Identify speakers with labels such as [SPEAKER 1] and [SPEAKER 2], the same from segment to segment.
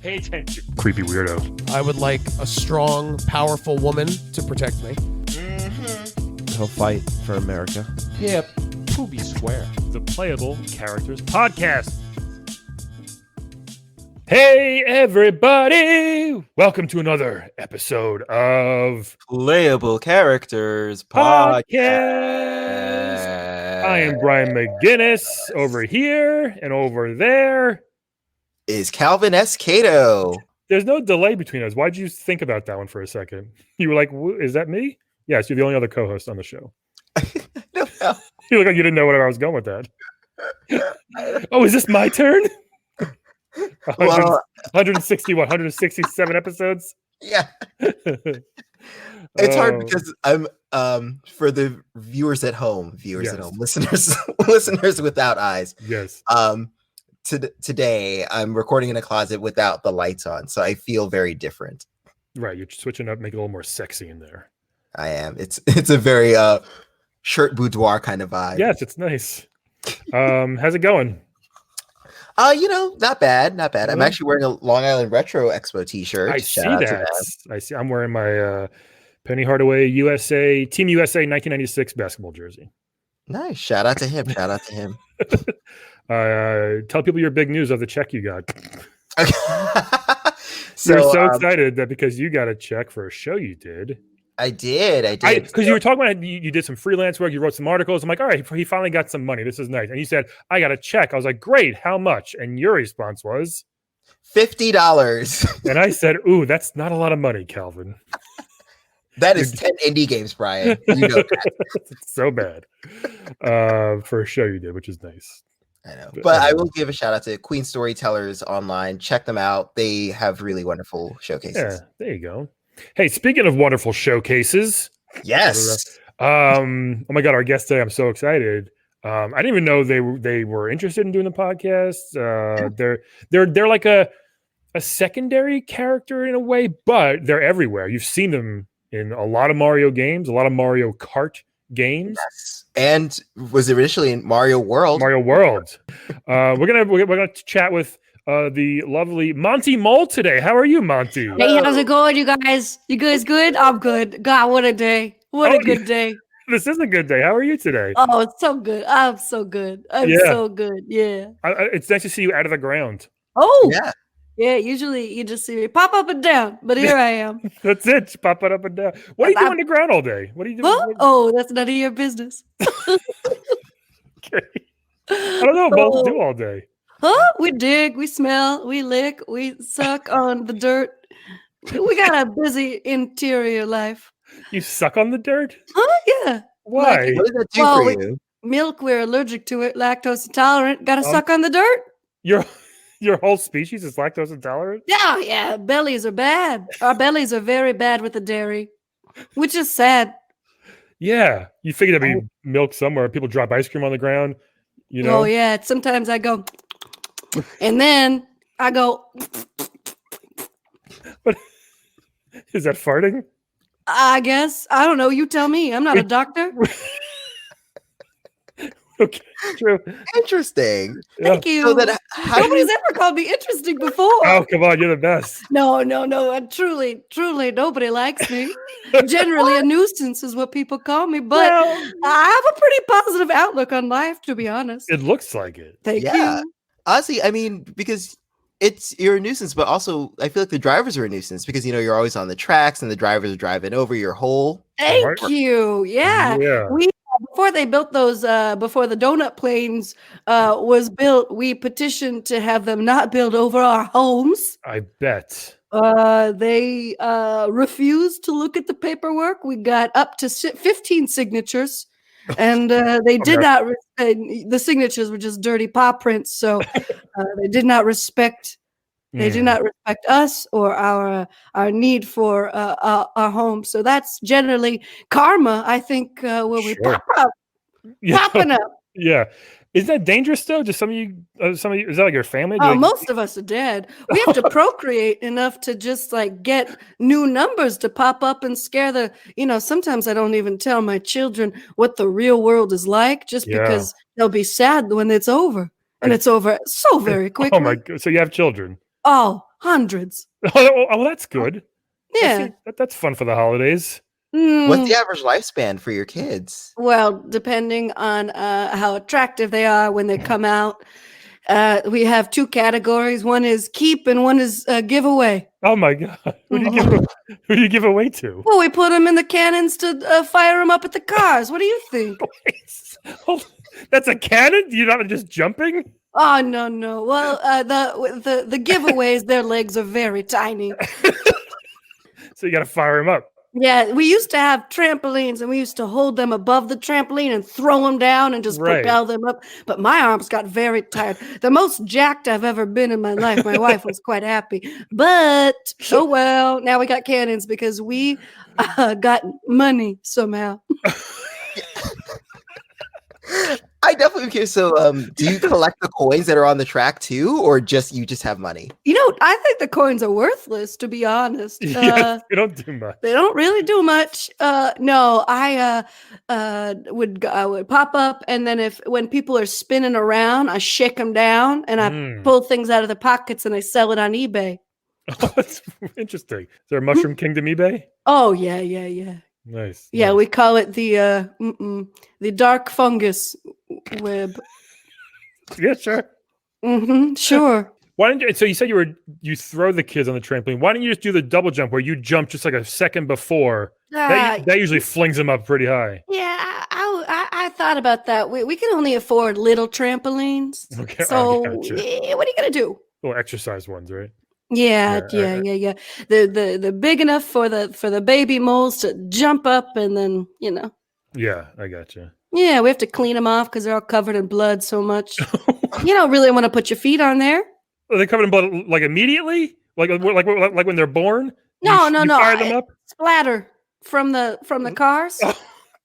[SPEAKER 1] Pay attention. Creepy weirdo.
[SPEAKER 2] I would like a strong, powerful woman to protect me.
[SPEAKER 3] He'll fight for America.
[SPEAKER 1] Yeah, Poopy Square. The Playable Characters Podcast. Hey, everybody! Welcome to another episode of
[SPEAKER 3] Playable Characters
[SPEAKER 1] Podcast. I am Brian McGinnis over here, and over there
[SPEAKER 3] is Calvin S. Cato.
[SPEAKER 1] There's no delay between us. Why'd you think about that one for a second? You were like, is that me? Yes, you're the only other co-host on the show.
[SPEAKER 3] No.
[SPEAKER 1] You look like you didn't know where I was going with that. Oh, is this my turn? 167 episodes?
[SPEAKER 3] Yeah. It's hard because I'm for the viewers at home, listeners without eyes.
[SPEAKER 1] Yes.
[SPEAKER 3] Today I'm recording in a closet without the lights on, so I feel very different.
[SPEAKER 1] Right, you're switching up, make it a little more sexy in there.
[SPEAKER 3] I am. It's a very shirt boudoir kind of vibe.
[SPEAKER 1] Yes, it's nice. How's it going?
[SPEAKER 3] Not bad. I'm actually wearing a Long Island Retro Expo t-shirt.
[SPEAKER 1] I see that. I see. I'm wearing my Penny Hardaway USA Team USA 1996 basketball jersey.
[SPEAKER 3] Nice. Shout out to him.
[SPEAKER 1] Tell people your big news of the check you got.
[SPEAKER 3] Okay.
[SPEAKER 1] You're so excited that because you got a check for a show you did.
[SPEAKER 3] I did.
[SPEAKER 1] Because you were talking about you did some freelance work, you wrote some articles. I'm like, all right, he finally got some money. This is nice. And you said, I got a check. I was like, great. How much? And your response was
[SPEAKER 3] $50.
[SPEAKER 1] And I said, ooh, that's not a lot of money, Calvin.
[SPEAKER 3] That is 10 indie games, Brian. You know that.
[SPEAKER 1] It's so bad for a show you did, which is nice.
[SPEAKER 3] I know. But I will give a shout out to Queen Storytellers Online. Check them out. They have really wonderful showcases.
[SPEAKER 1] Yeah, there you go. Hey, speaking of wonderful showcases.
[SPEAKER 3] Yes.
[SPEAKER 1] Oh my God, our guest today, I'm so excited. I didn't even know they were interested in doing the podcast. They're like a secondary character in a way, but they're everywhere. You've seen them in a lot of Mario games, a lot of Mario Kart games.
[SPEAKER 3] Yes. And was initially in Mario World.
[SPEAKER 1] We're gonna chat with the lovely Monty Mole today. How are you, Monty?
[SPEAKER 4] Hey, how's it going, you guys? You guys good? I'm good. God, what a day. What a good day.
[SPEAKER 1] This is a good day. How are you today?
[SPEAKER 4] Oh, it's so good. I'm so good. So good. Yeah.
[SPEAKER 1] It's nice to see you out of the ground.
[SPEAKER 4] Oh, yeah. Yeah, usually you just see me pop up and down, but here I am.
[SPEAKER 1] That's it. Pop it up and down. What are you doing on the ground all day? What are you doing?
[SPEAKER 4] Huh? Oh, that's none of your business.
[SPEAKER 1] Okay. I don't know what balls do all day.
[SPEAKER 4] Huh? We dig, we smell, we lick, we suck on the dirt. We got a busy interior life.
[SPEAKER 1] You suck on the dirt?
[SPEAKER 4] Huh? Yeah.
[SPEAKER 1] Why?
[SPEAKER 3] What does that do for you?
[SPEAKER 4] Milk, we're allergic to it. Lactose intolerant. Got to suck on the dirt.
[SPEAKER 1] Your whole species is lactose intolerant?
[SPEAKER 4] Yeah. Bellies are bad. Our bellies are very bad with the dairy, which is sad.
[SPEAKER 1] Yeah. You figure there'd be milk somewhere. People drop ice cream on the ground, you know?
[SPEAKER 4] Oh, yeah. Sometimes I go, and then I go.
[SPEAKER 1] But is that farting?
[SPEAKER 4] I guess. I don't know. You tell me. I'm not a doctor.
[SPEAKER 1] Okay, true.
[SPEAKER 3] Interesting.
[SPEAKER 4] Thank you. So nobody's ever called me interesting before.
[SPEAKER 1] Oh, come on. You're the best.
[SPEAKER 4] No. And truly, nobody likes me. Generally, a nuisance is what people call me. But I have a pretty positive outlook on life, to be honest.
[SPEAKER 1] It looks like it.
[SPEAKER 4] Thank you.
[SPEAKER 3] Honestly, I mean, because you're a nuisance, but also I feel like the drivers are a nuisance because, you're always on the tracks and the drivers are driving over your hole.
[SPEAKER 4] Thank you. Yeah. Before they built those, before the donut planes was built, we petitioned to have them not build over our homes.
[SPEAKER 1] I bet.
[SPEAKER 4] They refused to look at the paperwork. We got up to 15 signatures, and they did not. The signatures were just dirty paw prints, so they did not respect. They do not respect us or our need for our home. So that's generally karma, I think, when we pop up, popping up.
[SPEAKER 1] Yeah. Is that dangerous though? Just some of you, is that like your family?
[SPEAKER 4] Most of us are dead. We have to procreate enough to just like get new numbers to pop up and scare the, sometimes I don't even tell my children what the real world is like just because they'll be sad when it's over. And it's over so very quickly.
[SPEAKER 1] Oh my God. So you have children?
[SPEAKER 4] Oh, hundreds.
[SPEAKER 1] Oh, that's good.
[SPEAKER 4] Yeah.
[SPEAKER 1] That's fun for the holidays.
[SPEAKER 3] What's the average lifespan for your kids?
[SPEAKER 4] Well, depending on how attractive they are when they come out, we have 2 categories. One is keep and one is giveaway.
[SPEAKER 1] Oh my god, who do you give away to?
[SPEAKER 4] Well, we put them in the cannons to fire them up at the cars. What do you think?
[SPEAKER 1] That's a cannon? You're not just jumping?
[SPEAKER 4] Oh no. Well, the giveaways, their legs are very tiny.
[SPEAKER 1] So you got to fire him up.
[SPEAKER 4] Yeah, we used to have trampolines, and we used to hold them above the trampoline and throw them down and just propel them up. But my arms got very tired. The most jacked I've ever been in my life. My wife was quite happy. But, oh well, now we got cannons because we got money somehow.
[SPEAKER 3] I definitely am curious. So, do you collect the coins that are on the track too, or you just have money?
[SPEAKER 4] You know, I think the coins are worthless, to be honest.
[SPEAKER 1] Yeah, they don't do much.
[SPEAKER 4] They don't really do much. No, I would pop up, and then when people are spinning around, I shake them down, and I pull things out of the pockets, and I sell it on eBay.
[SPEAKER 1] Oh, that's interesting. Is there a Mushroom Kingdom eBay?
[SPEAKER 4] Oh yeah.
[SPEAKER 1] Nice.
[SPEAKER 4] Yeah,
[SPEAKER 1] nice.
[SPEAKER 4] we call it the dark fungus web.
[SPEAKER 1] Yeah, sure.
[SPEAKER 4] Sure.
[SPEAKER 1] Why didn't you? So you said you throw the kids on the trampoline. Why didn't you just do the double jump where you jump just like a second before? That usually flings them up pretty high.
[SPEAKER 4] Yeah, I thought about that. We can only afford little trampolines.
[SPEAKER 1] Okay,
[SPEAKER 4] So
[SPEAKER 1] gotcha.
[SPEAKER 4] what are you gonna do?
[SPEAKER 1] Little exercise ones, right?
[SPEAKER 4] Yeah. The big enough for the baby moles to jump up, and then
[SPEAKER 1] Yeah, I gotcha.
[SPEAKER 4] Yeah, we have to clean them off because they're all covered in blood so much. You don't really want to put your feet on there.
[SPEAKER 1] Are they covered in blood like immediately? Like when they're born?
[SPEAKER 4] No.
[SPEAKER 1] Fire them up?
[SPEAKER 4] Splatter from the cars.
[SPEAKER 1] Oh,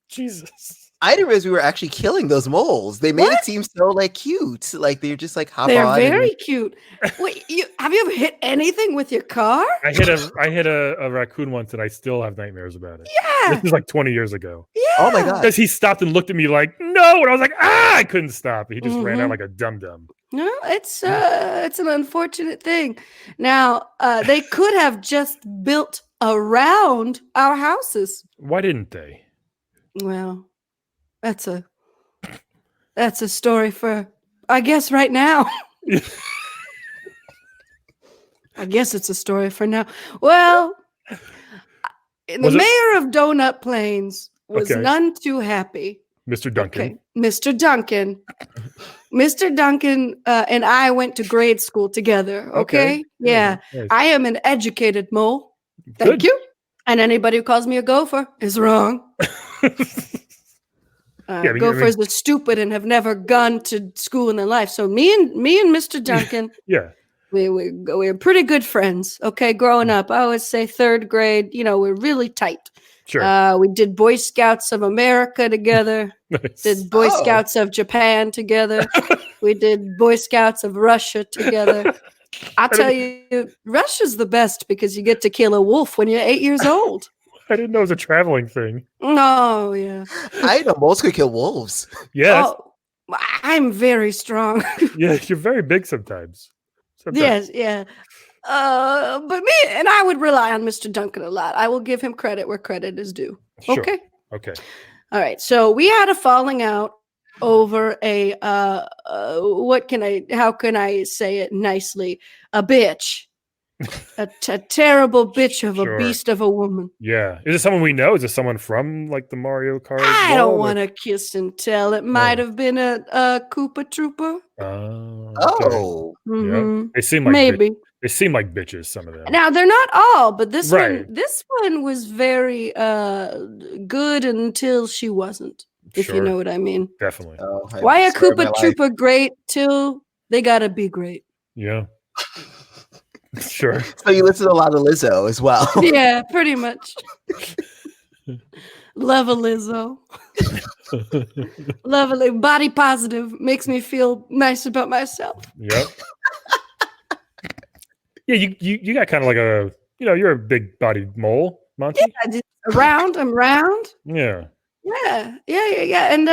[SPEAKER 1] Jesus.
[SPEAKER 3] I didn't realize we were actually killing those moles. They made it seem so cute. Like they're just like hop
[SPEAKER 4] They're
[SPEAKER 3] on.
[SPEAKER 4] very cute. Wait, have you ever hit anything with your car?
[SPEAKER 1] I hit a raccoon once and I still have nightmares about it.
[SPEAKER 4] Yeah.
[SPEAKER 1] This is like 20 years ago.
[SPEAKER 4] Yeah.
[SPEAKER 3] Oh my god.
[SPEAKER 1] Because he stopped and looked at me like, no, and I was like, I couldn't stop. He just ran out like a dum-dum.
[SPEAKER 4] No, it's an unfortunate thing. Now, they could have just built around our houses.
[SPEAKER 1] Why didn't they?
[SPEAKER 4] Well, that's a story for, I guess, right now. I guess it's a story for now. Well, the mayor of Donut Plains was none too happy.
[SPEAKER 1] Mr. Duncan.
[SPEAKER 4] Okay. Mr. Duncan. Mr. Duncan and I went to grade school together. Okay. Yeah.
[SPEAKER 1] Nice.
[SPEAKER 4] I am an educated mole. Thank you. And anybody who calls me a gopher is wrong. Gophers are stupid and have never gone to school in their life. So me and Mr. Duncan,
[SPEAKER 1] yeah,
[SPEAKER 4] we're pretty good friends. Okay, growing up, I always say 3rd grade. We're really tight.
[SPEAKER 1] Sure.
[SPEAKER 4] We did Boy Scouts of America together.
[SPEAKER 1] Nice.
[SPEAKER 4] Did Boy Scouts of Japan together. We did Boy Scouts of Russia together. I'll tell you, Russia's the best because you get to kill a wolf when you're 8 years old.
[SPEAKER 1] I didn't know it was a traveling thing.
[SPEAKER 4] Oh, yeah.
[SPEAKER 3] I know moles could kill wolves.
[SPEAKER 1] Yes.
[SPEAKER 4] Oh, I'm very strong.
[SPEAKER 1] Yeah, you're very big sometimes.
[SPEAKER 4] Yes, yeah. But me and I would rely on Mr. Duncan a lot. I will give him credit where credit is due.
[SPEAKER 1] Sure.
[SPEAKER 4] Okay.
[SPEAKER 1] Okay.
[SPEAKER 4] All right. So we had a falling out over a how can I say it nicely? A bitch. a terrible bitch of a beast of a woman.
[SPEAKER 1] Yeah. Is it someone we know? Is it someone from like the Mario Kart?
[SPEAKER 4] I don't want to kiss and tell. It might have been a Koopa Trooper.
[SPEAKER 3] Oh.
[SPEAKER 1] Yeah. They seem like
[SPEAKER 4] maybe.
[SPEAKER 1] They seem like bitches, some of them.
[SPEAKER 4] Now they're not all, but this one was very good until she wasn't. If you know what I mean.
[SPEAKER 1] Definitely.
[SPEAKER 4] Why a Koopa Trooper great till they gotta be great?
[SPEAKER 1] Yeah. Sure.
[SPEAKER 3] So you listen to a lot of Lizzo as well.
[SPEAKER 4] Yeah, pretty much. Love a Lizzo. Love a body positive makes me feel nice about myself.
[SPEAKER 1] Yep. Yeah, you got kind of like a, you're a big bodied mole, Monty.
[SPEAKER 4] Yeah, I'm round.
[SPEAKER 1] Yeah.
[SPEAKER 4] Yeah. And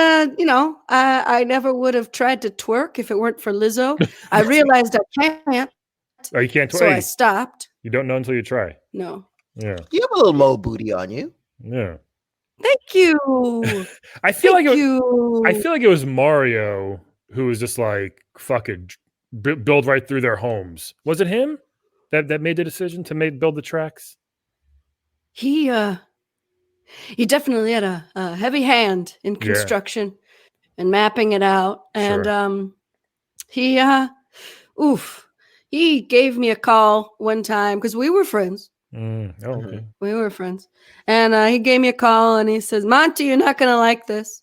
[SPEAKER 4] I never would have tried to twerk if it weren't for Lizzo. I realized I can't.
[SPEAKER 1] Oh, you can't.
[SPEAKER 4] So I
[SPEAKER 1] Hey,
[SPEAKER 4] stopped.
[SPEAKER 1] you don't know until you try.
[SPEAKER 4] No.
[SPEAKER 1] Yeah.
[SPEAKER 3] You have a little mole booty on you.
[SPEAKER 1] Yeah.
[SPEAKER 4] Thank you.
[SPEAKER 1] I feel
[SPEAKER 4] Thank
[SPEAKER 1] like
[SPEAKER 4] you.
[SPEAKER 1] I feel like it was Mario who was just like fucking build right through their homes. Was it him that made the decision to build the tracks?
[SPEAKER 4] He definitely had a heavy hand in
[SPEAKER 1] Yeah.
[SPEAKER 4] construction and mapping it out. And
[SPEAKER 1] Sure.
[SPEAKER 4] he gave me a call one time because we were friends.
[SPEAKER 1] Oh, okay.
[SPEAKER 4] We were friends. And he gave me a call and he says, Monty, you're not going to like this.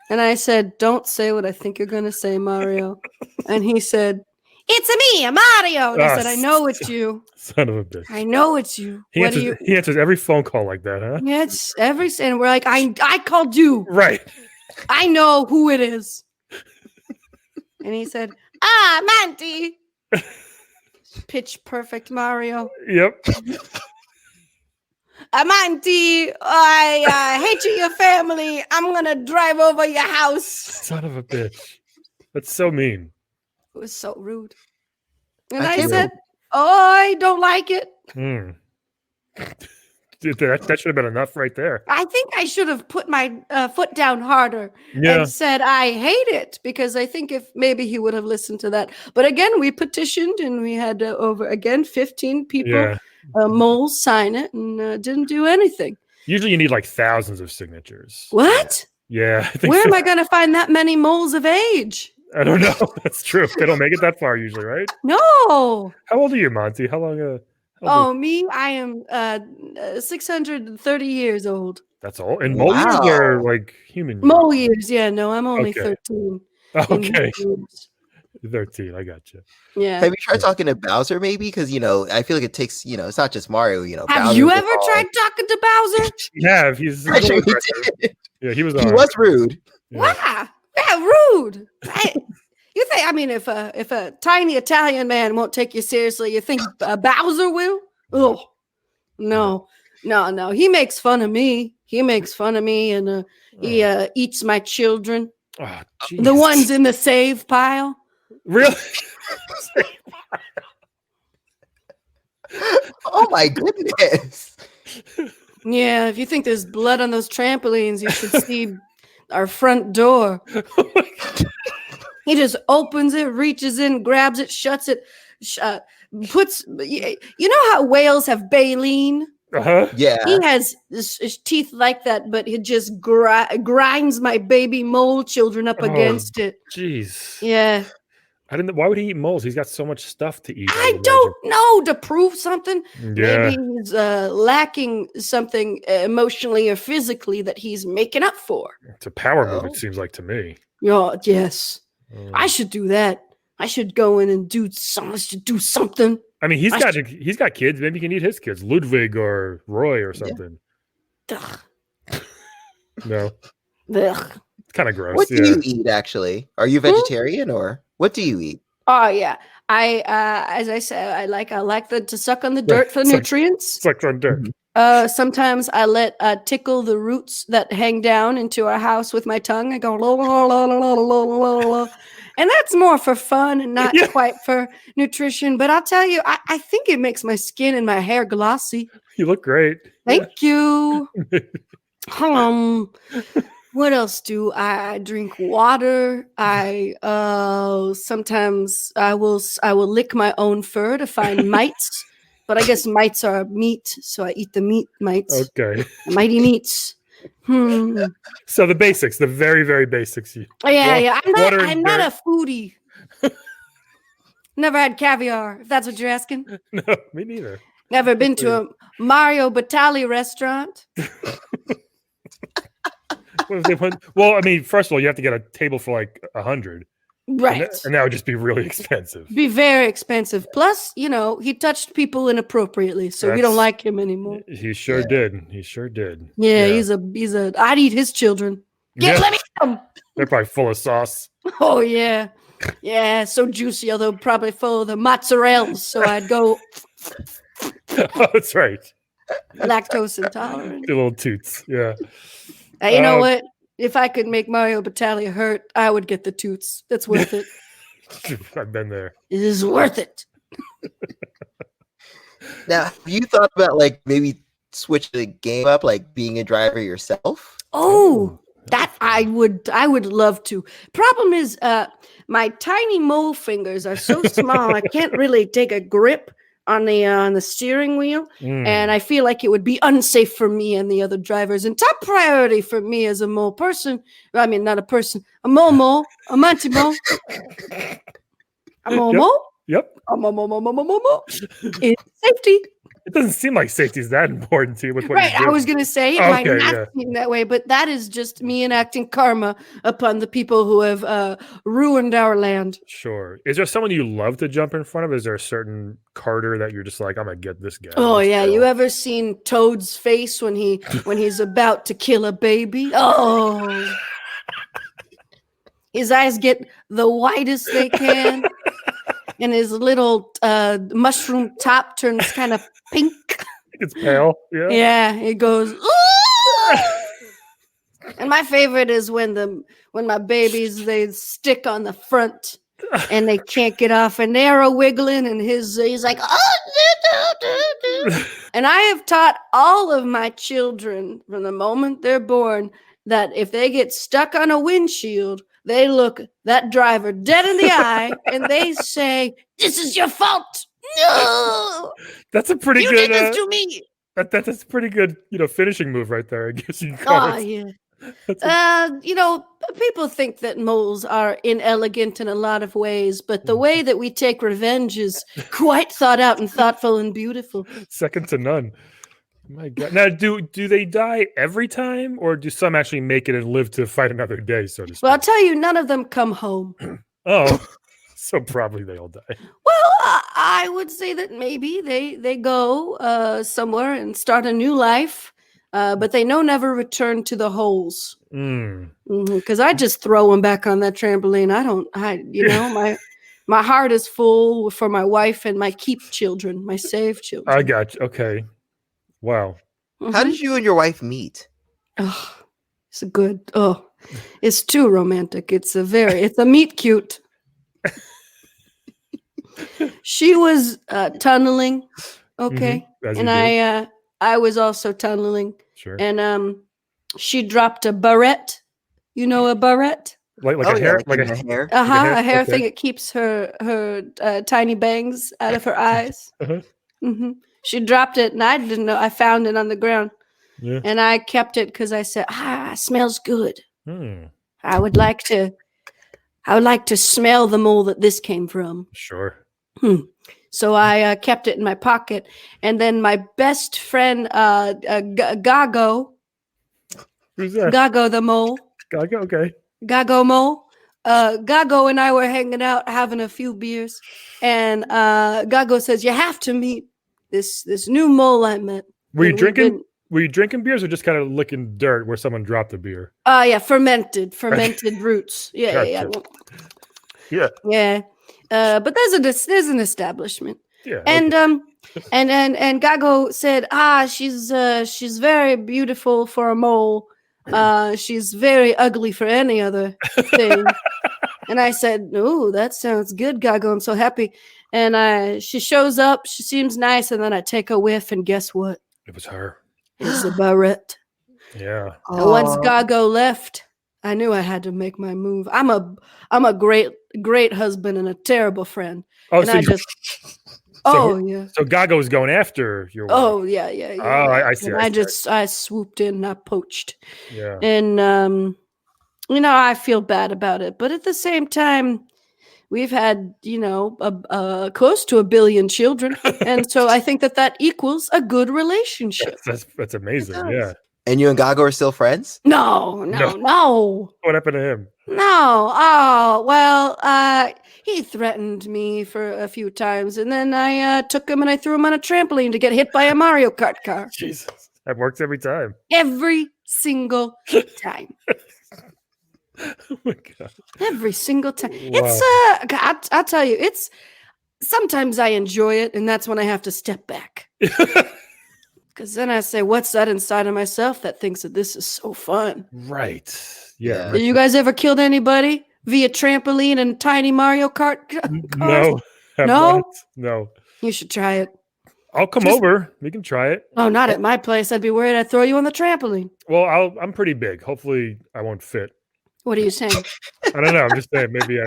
[SPEAKER 4] And I said, don't say what I think you're going to say, Mario. And he said, it's me, Mario. And I said, I know it's you.
[SPEAKER 1] Son of a bitch.
[SPEAKER 4] I know it's you.
[SPEAKER 1] He answers every phone call like that, huh?
[SPEAKER 4] Yeah, it's and we're like, I called you.
[SPEAKER 1] Right.
[SPEAKER 4] I know who it is. And he said, Monty. Pitch perfect, Mario.
[SPEAKER 1] Yep.
[SPEAKER 4] Monty, I hate you, your family. I'm going to drive over your house.
[SPEAKER 1] Son of a bitch. That's so mean.
[SPEAKER 4] It was so rude. And
[SPEAKER 3] I
[SPEAKER 4] I
[SPEAKER 3] can't
[SPEAKER 4] said, I don't like it.
[SPEAKER 1] That should have been enough right there.
[SPEAKER 4] I think I should have put my foot down harder
[SPEAKER 1] Yeah.
[SPEAKER 4] and said, I hate it, because I think if maybe he would have listened to that. But again, we petitioned and we had over 15 people,
[SPEAKER 1] Yeah.
[SPEAKER 4] moles sign it, and didn't do anything.
[SPEAKER 1] Usually you need like thousands of signatures.
[SPEAKER 4] What?
[SPEAKER 1] Yeah. I think
[SPEAKER 4] Where
[SPEAKER 1] so.
[SPEAKER 4] am I going to find that many moles of age?
[SPEAKER 1] I don't know. That's true. They don't make it that far usually, right?
[SPEAKER 4] No.
[SPEAKER 1] How old are you, Monty? How long?
[SPEAKER 4] Oh, me? I am 630 years old.
[SPEAKER 1] That's all. And mole years are like human years?
[SPEAKER 4] Mole years, yeah. No, I'm only
[SPEAKER 1] Okay.
[SPEAKER 4] 13.
[SPEAKER 1] Okay. 13. I got you.
[SPEAKER 4] Yeah.
[SPEAKER 3] Have you tried talking to Bowser maybe? Because, I feel like it takes, it's not just Mario,
[SPEAKER 4] Have
[SPEAKER 3] Bowser's
[SPEAKER 4] you ever
[SPEAKER 3] involved.
[SPEAKER 4] tried talking to Bowser?
[SPEAKER 1] Yeah, he's
[SPEAKER 3] Actually, he did.
[SPEAKER 1] Yeah, he was
[SPEAKER 3] He was rude.
[SPEAKER 1] Yeah.
[SPEAKER 4] Wow. Yeah, rude. You think, if a tiny Italian man won't take you seriously, you think Bowser will? Oh, no. He makes fun of me. And he eats my children.
[SPEAKER 1] Oh,
[SPEAKER 4] The ones in the save pile.
[SPEAKER 1] Really?
[SPEAKER 3] Oh my goodness.
[SPEAKER 4] Yeah, if you think there's blood on those trampolines, you should see our front door.
[SPEAKER 1] Oh my God.
[SPEAKER 4] He just opens it, reaches in, grabs it, shuts it, puts. You know how whales have baleen?
[SPEAKER 1] Uh-huh.
[SPEAKER 3] Yeah.
[SPEAKER 4] He has his teeth like that, but he just grinds my baby mole children up against it.
[SPEAKER 1] Jeez.
[SPEAKER 4] Yeah.
[SPEAKER 1] I didn't. Why would he eat moles? He's got so much stuff to eat.
[SPEAKER 4] I don't know, to prove something.
[SPEAKER 1] Yeah.
[SPEAKER 4] Maybe he's lacking something emotionally or physically that he's making up for.
[SPEAKER 1] It's a power move, it seems like to me.
[SPEAKER 4] Yes. I should do that. I should go in and do something.
[SPEAKER 1] I mean, he's got kids. Maybe he can eat his kids, Ludwig or Roy or something.
[SPEAKER 4] Ugh.
[SPEAKER 1] No,
[SPEAKER 4] Ugh.
[SPEAKER 1] it's kind of gross.
[SPEAKER 3] What do you eat, actually? Are you vegetarian or what do you eat?
[SPEAKER 4] Oh yeah, I as I said, I like to suck on the dirt for nutrients.
[SPEAKER 1] It's like on dirt.
[SPEAKER 4] Sometimes I let tickle the roots that hang down into our house with my tongue. I go la, la, la, la, la, la, la, la. And that's more for fun and not quite for nutrition. But I'll tell you, I think it makes my skin and my hair glossy.
[SPEAKER 1] You look great.
[SPEAKER 4] Thank you. What else do I drink? Water. I sometimes I will lick my own fur to find mites, but I guess mites are meat, so I eat the meat mites.
[SPEAKER 1] Okay.
[SPEAKER 4] Mighty meats.
[SPEAKER 1] So the basics, the very, very basics.
[SPEAKER 4] Yeah. I'm not
[SPEAKER 1] dirt.
[SPEAKER 4] a foodie. Never had caviar, if that's what you're asking.
[SPEAKER 1] No, me neither.
[SPEAKER 4] Never been to a Mario Batali restaurant.
[SPEAKER 1] What if they put? Well, I mean, first of all, you have to get a table for like 100,
[SPEAKER 4] Right.
[SPEAKER 1] and that would just be really expensive.
[SPEAKER 4] Be very expensive. Plus, he touched people inappropriately, so we don't like him anymore.
[SPEAKER 1] He sure did. He sure did.
[SPEAKER 4] Yeah, he's a. I'd eat his children. Let me eat them.
[SPEAKER 1] They're probably full of sauce.
[SPEAKER 4] Oh yeah, so juicy. Although probably full of the mozzarella. So I'd go
[SPEAKER 1] Oh, that's right.
[SPEAKER 4] lactose intolerant.
[SPEAKER 1] The little toots. Yeah.
[SPEAKER 4] You know what? If I could make Mario Batali hurt, I would get the toots. That's worth it.
[SPEAKER 1] I've been there.
[SPEAKER 4] It is worth it.
[SPEAKER 3] Now, have you thought about like maybe switch the game up, like being a driver yourself?
[SPEAKER 4] Oh, that I would love to. Problem is, my tiny mole fingers are so small. I can't really take a grip on the steering wheel, and I feel like it would be unsafe for me and the other drivers. And top priority for me as a mole person, I mean not a person, a mole, a Monty Mole, a mole.
[SPEAKER 1] Yep.
[SPEAKER 4] Is safety.
[SPEAKER 1] It doesn't seem like safety is that important to you with what
[SPEAKER 4] Right,
[SPEAKER 1] you're
[SPEAKER 4] I was
[SPEAKER 1] doing.
[SPEAKER 4] going to say it might not seem that way, but that is just me enacting karma upon the people who have ruined our land.
[SPEAKER 1] Sure. Is there someone you love to jump in front of? Is there a certain carter that you're just like, I'm gonna get this guy?
[SPEAKER 4] Oh
[SPEAKER 1] this
[SPEAKER 4] yeah,
[SPEAKER 1] girl?
[SPEAKER 4] you ever seen Toad's face when he's about to kill a baby? Oh, his eyes get the widest they can, and his little mushroom top turns kind of pink.
[SPEAKER 1] It's pale. Yeah.
[SPEAKER 4] Yeah, it goes. Ooh! And my favorite is when my babies they stick on the front and they can't get off, and they're a wiggling, and he's like, oh, and I have taught all of my children from the moment they're born that if they get stuck on a windshield, they look that driver dead in the eye and they say, "This is your fault." No,
[SPEAKER 1] That's a pretty
[SPEAKER 4] you
[SPEAKER 1] good.
[SPEAKER 4] did this to me.
[SPEAKER 1] That's a pretty good, finishing move right there. I guess you can call
[SPEAKER 4] Oh
[SPEAKER 1] it.
[SPEAKER 4] yeah. People think that moles are inelegant in a lot of ways, but the way that we take revenge is quite thought out and thoughtful and beautiful.
[SPEAKER 1] Second to none. My God. Now, do they die every time, or do some actually make it and live to fight another day? So to speak.
[SPEAKER 4] Well, I'll tell you, none of them come home.
[SPEAKER 1] Oh, so probably they all die.
[SPEAKER 4] Well, I would say that maybe they go somewhere and start a new life, but they never return to the holes. Because I just throw them back on that trampoline. My heart is full for my wife and my keep children, my save children.
[SPEAKER 1] I got you. Okay. Wow.
[SPEAKER 3] How did you and your wife meet?
[SPEAKER 4] Oh, it's too romantic. It's a meet cute. She was tunneling, okay, and I was also tunneling.
[SPEAKER 1] Sure.
[SPEAKER 4] And she dropped a barrette. You know a barrette?
[SPEAKER 1] Like a hair, like a
[SPEAKER 3] hair.
[SPEAKER 4] A hair thing that keeps her tiny bangs out of her eyes. She dropped it, and I didn't know. I found it on the ground, and I kept it because I said, it smells good. I would like to smell the mole that this came from.
[SPEAKER 1] Sure.
[SPEAKER 4] So I kept it in my pocket, and then my best friend, Gago.
[SPEAKER 1] Who's that?
[SPEAKER 4] Gago the mole.
[SPEAKER 1] Gago, okay.
[SPEAKER 4] Gago mole. Gago and I were hanging out, having a few beers, and Gago says, "You have to meet this new mole I met."
[SPEAKER 1] Were you drinking? Were you drinking beers or just kind of licking dirt where someone dropped a beer?
[SPEAKER 4] Yeah, fermented roots. Yeah. But there's an establishment.
[SPEAKER 1] Yeah.
[SPEAKER 4] And and Gago said, she's very beautiful for a mole. She's very ugly for any other thing. And I said, "Oh, that sounds good, Gago. I'm so happy." And she shows up, she seems nice, and then I take a whiff, and guess what?
[SPEAKER 1] It was her.
[SPEAKER 4] It's a barrette.
[SPEAKER 1] Yeah.
[SPEAKER 4] And once Gago left, I knew I had to make my move. I'm a great husband and a terrible friend.
[SPEAKER 1] Oh,
[SPEAKER 4] and
[SPEAKER 1] so
[SPEAKER 4] yeah.
[SPEAKER 1] So Gago was going after your wife.
[SPEAKER 4] Oh yeah.
[SPEAKER 1] Oh, I see.
[SPEAKER 4] And I swooped in and I poached.
[SPEAKER 1] Yeah.
[SPEAKER 4] And I feel bad about it, but at the same time, we've had close to 1 billion children, and so I think that equals a good relationship.
[SPEAKER 1] That's amazing. Yeah.
[SPEAKER 3] And you and Gago are still friends?
[SPEAKER 4] No.
[SPEAKER 1] What happened to him?
[SPEAKER 4] No. Oh, well, he threatened me for a few times, and then I took him and I threw him on a trampoline to get hit by a Mario Kart car.
[SPEAKER 1] Jesus. That works every time.
[SPEAKER 4] Every single time.
[SPEAKER 1] Oh my God.
[SPEAKER 4] Every single time.
[SPEAKER 1] Wow.
[SPEAKER 4] It's I'll tell you, it's sometimes I enjoy it, and that's when I have to step back. Because then I say, what's that inside of myself that thinks that this is so fun?
[SPEAKER 1] Right. Yeah.
[SPEAKER 4] Did you guys ever killed anybody via trampoline and tiny Mario Kart cars?
[SPEAKER 1] No,
[SPEAKER 4] No?
[SPEAKER 1] What? No.
[SPEAKER 4] You should try it.
[SPEAKER 1] I'll come
[SPEAKER 4] Just-
[SPEAKER 1] over. We can try it.
[SPEAKER 4] Oh, not at my place. I'd be worried I'd throw you on the trampoline.
[SPEAKER 1] Well, I'm pretty big. Hopefully, I won't fit.
[SPEAKER 4] What are you saying?
[SPEAKER 1] I don't know. I'm just saying. Maybe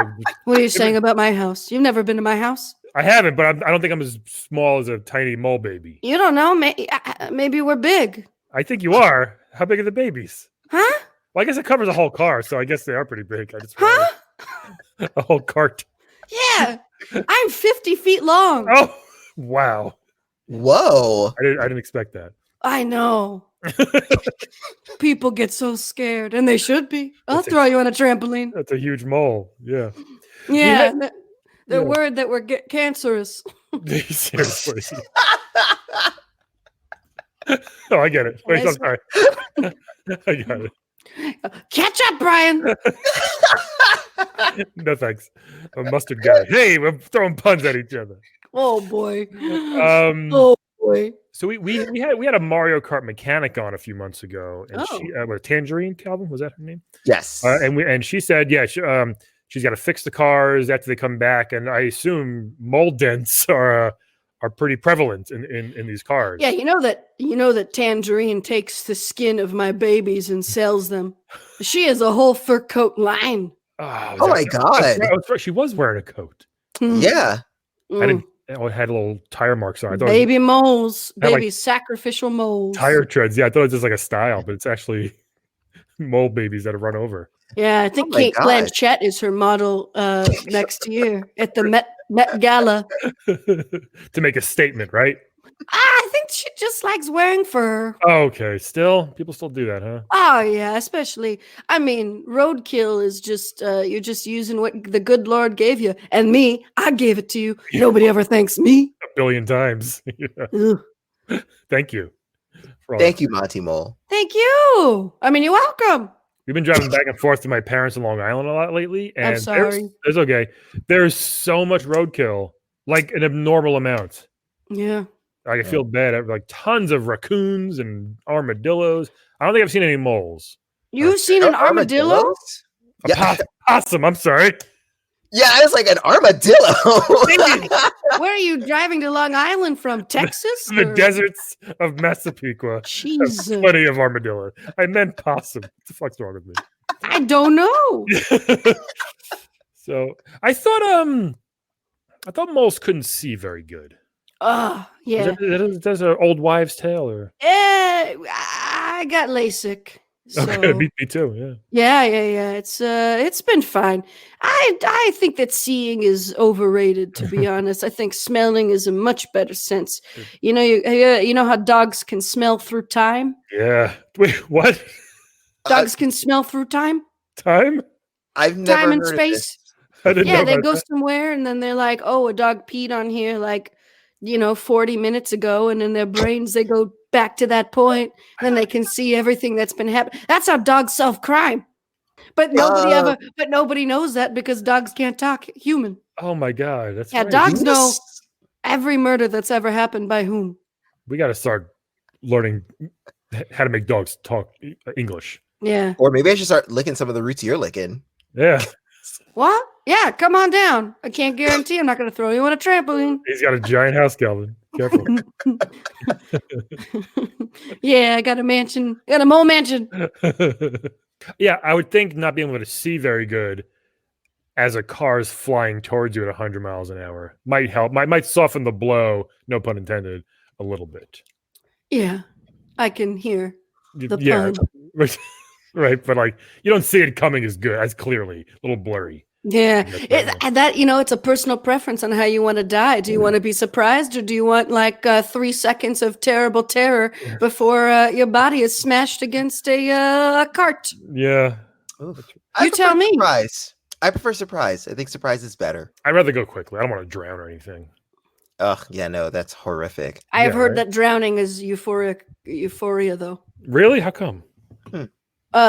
[SPEAKER 4] What are you saying about my house? You've never been to my house?
[SPEAKER 1] I haven't, but I don't think I'm as small as a tiny mole baby.
[SPEAKER 4] You don't know. Maybe we're big.
[SPEAKER 1] I think you are. How big are the babies?
[SPEAKER 4] Huh?
[SPEAKER 1] Well, I guess it covers a whole car, so I guess they are pretty big. I just
[SPEAKER 4] Huh?
[SPEAKER 1] a whole cart.
[SPEAKER 4] Yeah. I'm 50 feet long.
[SPEAKER 1] Oh, wow!
[SPEAKER 3] Whoa.
[SPEAKER 1] I didn't expect that.
[SPEAKER 4] I know. People get so scared, and they should be. I'll
[SPEAKER 1] That's a-
[SPEAKER 4] throw you on a trampoline.
[SPEAKER 1] That's a huge mole. Yeah.
[SPEAKER 4] Yeah.
[SPEAKER 1] had-
[SPEAKER 4] They're
[SPEAKER 1] Yeah.
[SPEAKER 4] worried that we're cancerous.
[SPEAKER 1] Seriously. Oh, I get it. Wait, I'm sorry. I got it.
[SPEAKER 4] Catch up, Brian.
[SPEAKER 1] No thanks. A mustard guy. Hey, we're throwing puns at each other.
[SPEAKER 4] Oh boy.
[SPEAKER 1] Oh
[SPEAKER 4] Boy.
[SPEAKER 1] So we had a Mario Kart mechanic on a few months ago, and
[SPEAKER 4] Oh.
[SPEAKER 1] she Tangerine Calvin, was that her name?
[SPEAKER 3] Yes.
[SPEAKER 1] And she said, yeah, she's got to fix the cars after they come back, and I assume mold dents are pretty prevalent in these cars.
[SPEAKER 4] Yeah, you know that Tangerine takes the skin of my babies and sells them. She has a whole fur coat line.
[SPEAKER 3] Oh my God.
[SPEAKER 1] That's right. She was wearing a coat.
[SPEAKER 3] Yeah.
[SPEAKER 1] I didn't. Oh, it had little tire marks on it. I thought it was
[SPEAKER 4] Baby moles,
[SPEAKER 1] had, like,
[SPEAKER 4] baby sacrificial moles.
[SPEAKER 1] tire treads. Yeah, I thought it was just like a style, but it's actually mole babies that have run over.
[SPEAKER 4] Yeah, I think
[SPEAKER 3] Oh my
[SPEAKER 4] Kate
[SPEAKER 3] God.
[SPEAKER 4] Blanchett is her model next year at the Met Gala.
[SPEAKER 1] To make a statement, right?
[SPEAKER 4] I think she just likes wearing fur.
[SPEAKER 1] Oh, okay. Still, people still do that, huh?
[SPEAKER 4] Oh yeah, especially. I mean, roadkill is just you're just using what the good Lord gave you, and me, I gave it to you.
[SPEAKER 1] Yeah.
[SPEAKER 4] Nobody ever thanks me.
[SPEAKER 1] A billion times. Yeah.
[SPEAKER 4] Ugh.
[SPEAKER 1] Thank you. For all
[SPEAKER 3] Thank
[SPEAKER 1] that.
[SPEAKER 3] you, Monty Mole.
[SPEAKER 4] Thank you. I mean, you're welcome.
[SPEAKER 1] We've been driving back and forth to my parents in Long Island a lot lately, and
[SPEAKER 4] sorry.
[SPEAKER 1] It's okay. There's so much roadkill, like an abnormal amount.
[SPEAKER 4] Yeah.
[SPEAKER 1] I feel bad. Like tons of raccoons and armadillos. I don't think I've seen any moles.
[SPEAKER 4] You've seen an armadillo?
[SPEAKER 3] Armadillos?
[SPEAKER 1] A
[SPEAKER 3] Yeah.
[SPEAKER 1] possum. I'm sorry.
[SPEAKER 3] Yeah, I was like an armadillo.
[SPEAKER 4] Where are you driving to Long Island from? Texas?
[SPEAKER 1] The
[SPEAKER 4] or-
[SPEAKER 1] deserts of Massapequa.
[SPEAKER 4] Jeez.
[SPEAKER 1] Have plenty of armadillo. I meant possum. What the fuck's wrong with me?
[SPEAKER 4] I don't know.
[SPEAKER 1] So I thought moles couldn't see very good.
[SPEAKER 4] Yeah.
[SPEAKER 1] That's an old wives' tale, or
[SPEAKER 4] I got LASIK. So
[SPEAKER 1] okay, me too. Yeah.
[SPEAKER 4] yeah. It's been fine. I think that seeing is overrated, to be honest. I think smelling is a much better sense. You know how dogs can smell through time?
[SPEAKER 1] Yeah. Wait, what?
[SPEAKER 4] Dogs can smell through time?
[SPEAKER 1] Time?
[SPEAKER 3] I've never
[SPEAKER 4] Time and
[SPEAKER 3] heard of
[SPEAKER 4] space.
[SPEAKER 3] this.
[SPEAKER 1] I didn't know
[SPEAKER 4] Yeah, they
[SPEAKER 1] about
[SPEAKER 4] go
[SPEAKER 1] that.
[SPEAKER 4] somewhere and then they're like, oh, a dog peed on here like, 40 minutes ago. And in their brains, they go back to that point. Then they can see everything that's been happening. That's how dogs solve crime. But nobody knows that because dogs can't talk human.
[SPEAKER 1] Oh my god, that's
[SPEAKER 4] Yeah,
[SPEAKER 1] right.
[SPEAKER 4] dogs know every murder that's ever happened by whom.
[SPEAKER 1] We got to start learning how to make dogs talk English.
[SPEAKER 4] Yeah.
[SPEAKER 3] Or maybe I should start licking some of the roots you're licking.
[SPEAKER 1] Yeah,
[SPEAKER 4] What? Yeah, come on down. I can't guarantee I'm not going to throw you on a trampoline.
[SPEAKER 1] he's got a giant house, Calvin. Careful.
[SPEAKER 4] Yeah, I got a mansion. Got a mole mansion.
[SPEAKER 1] Yeah, I would think not being able to see very good as a car's flying towards you at 100 miles an hour might help. Might soften the blow, no pun intended, a little bit.
[SPEAKER 4] Yeah, I can hear the
[SPEAKER 1] Yeah,
[SPEAKER 4] pun.
[SPEAKER 1] right. But like, you don't see it coming as good, as clearly, a little blurry.
[SPEAKER 4] Yeah,
[SPEAKER 1] That's right.
[SPEAKER 4] and that it's a personal preference on how you want to die. Do you want to be surprised, or do you want like 3 seconds of terrible terror before your body is smashed against a cart?
[SPEAKER 1] Yeah,
[SPEAKER 3] I
[SPEAKER 4] You tell
[SPEAKER 3] prefer
[SPEAKER 4] me.
[SPEAKER 3] Surprise. I prefer surprise. I think surprise is better.
[SPEAKER 1] I'd rather go quickly. I don't want to drown or anything.
[SPEAKER 3] Ugh, yeah, no, that's horrific.
[SPEAKER 4] I have
[SPEAKER 1] Yeah,
[SPEAKER 4] heard
[SPEAKER 1] right.
[SPEAKER 4] that drowning is euphoria, though.
[SPEAKER 1] Really? How come?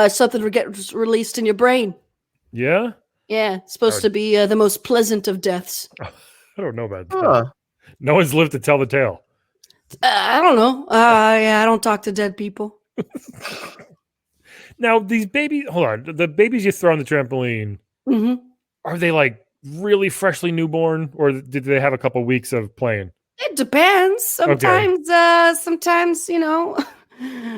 [SPEAKER 4] Something gets released in your brain.
[SPEAKER 1] Yeah,
[SPEAKER 4] Yeah, it's supposed to be the most pleasant of deaths.
[SPEAKER 1] I don't know about that.
[SPEAKER 3] Huh.
[SPEAKER 1] No one's lived to tell the tale.
[SPEAKER 4] I don't know. Yeah, I don't talk to dead people.
[SPEAKER 1] Now, these babies, hold on. The babies you throw on the trampoline,
[SPEAKER 4] Hmm
[SPEAKER 1] are they like really freshly newborn, or did they have a couple weeks of playing?
[SPEAKER 4] It depends. Sometimes,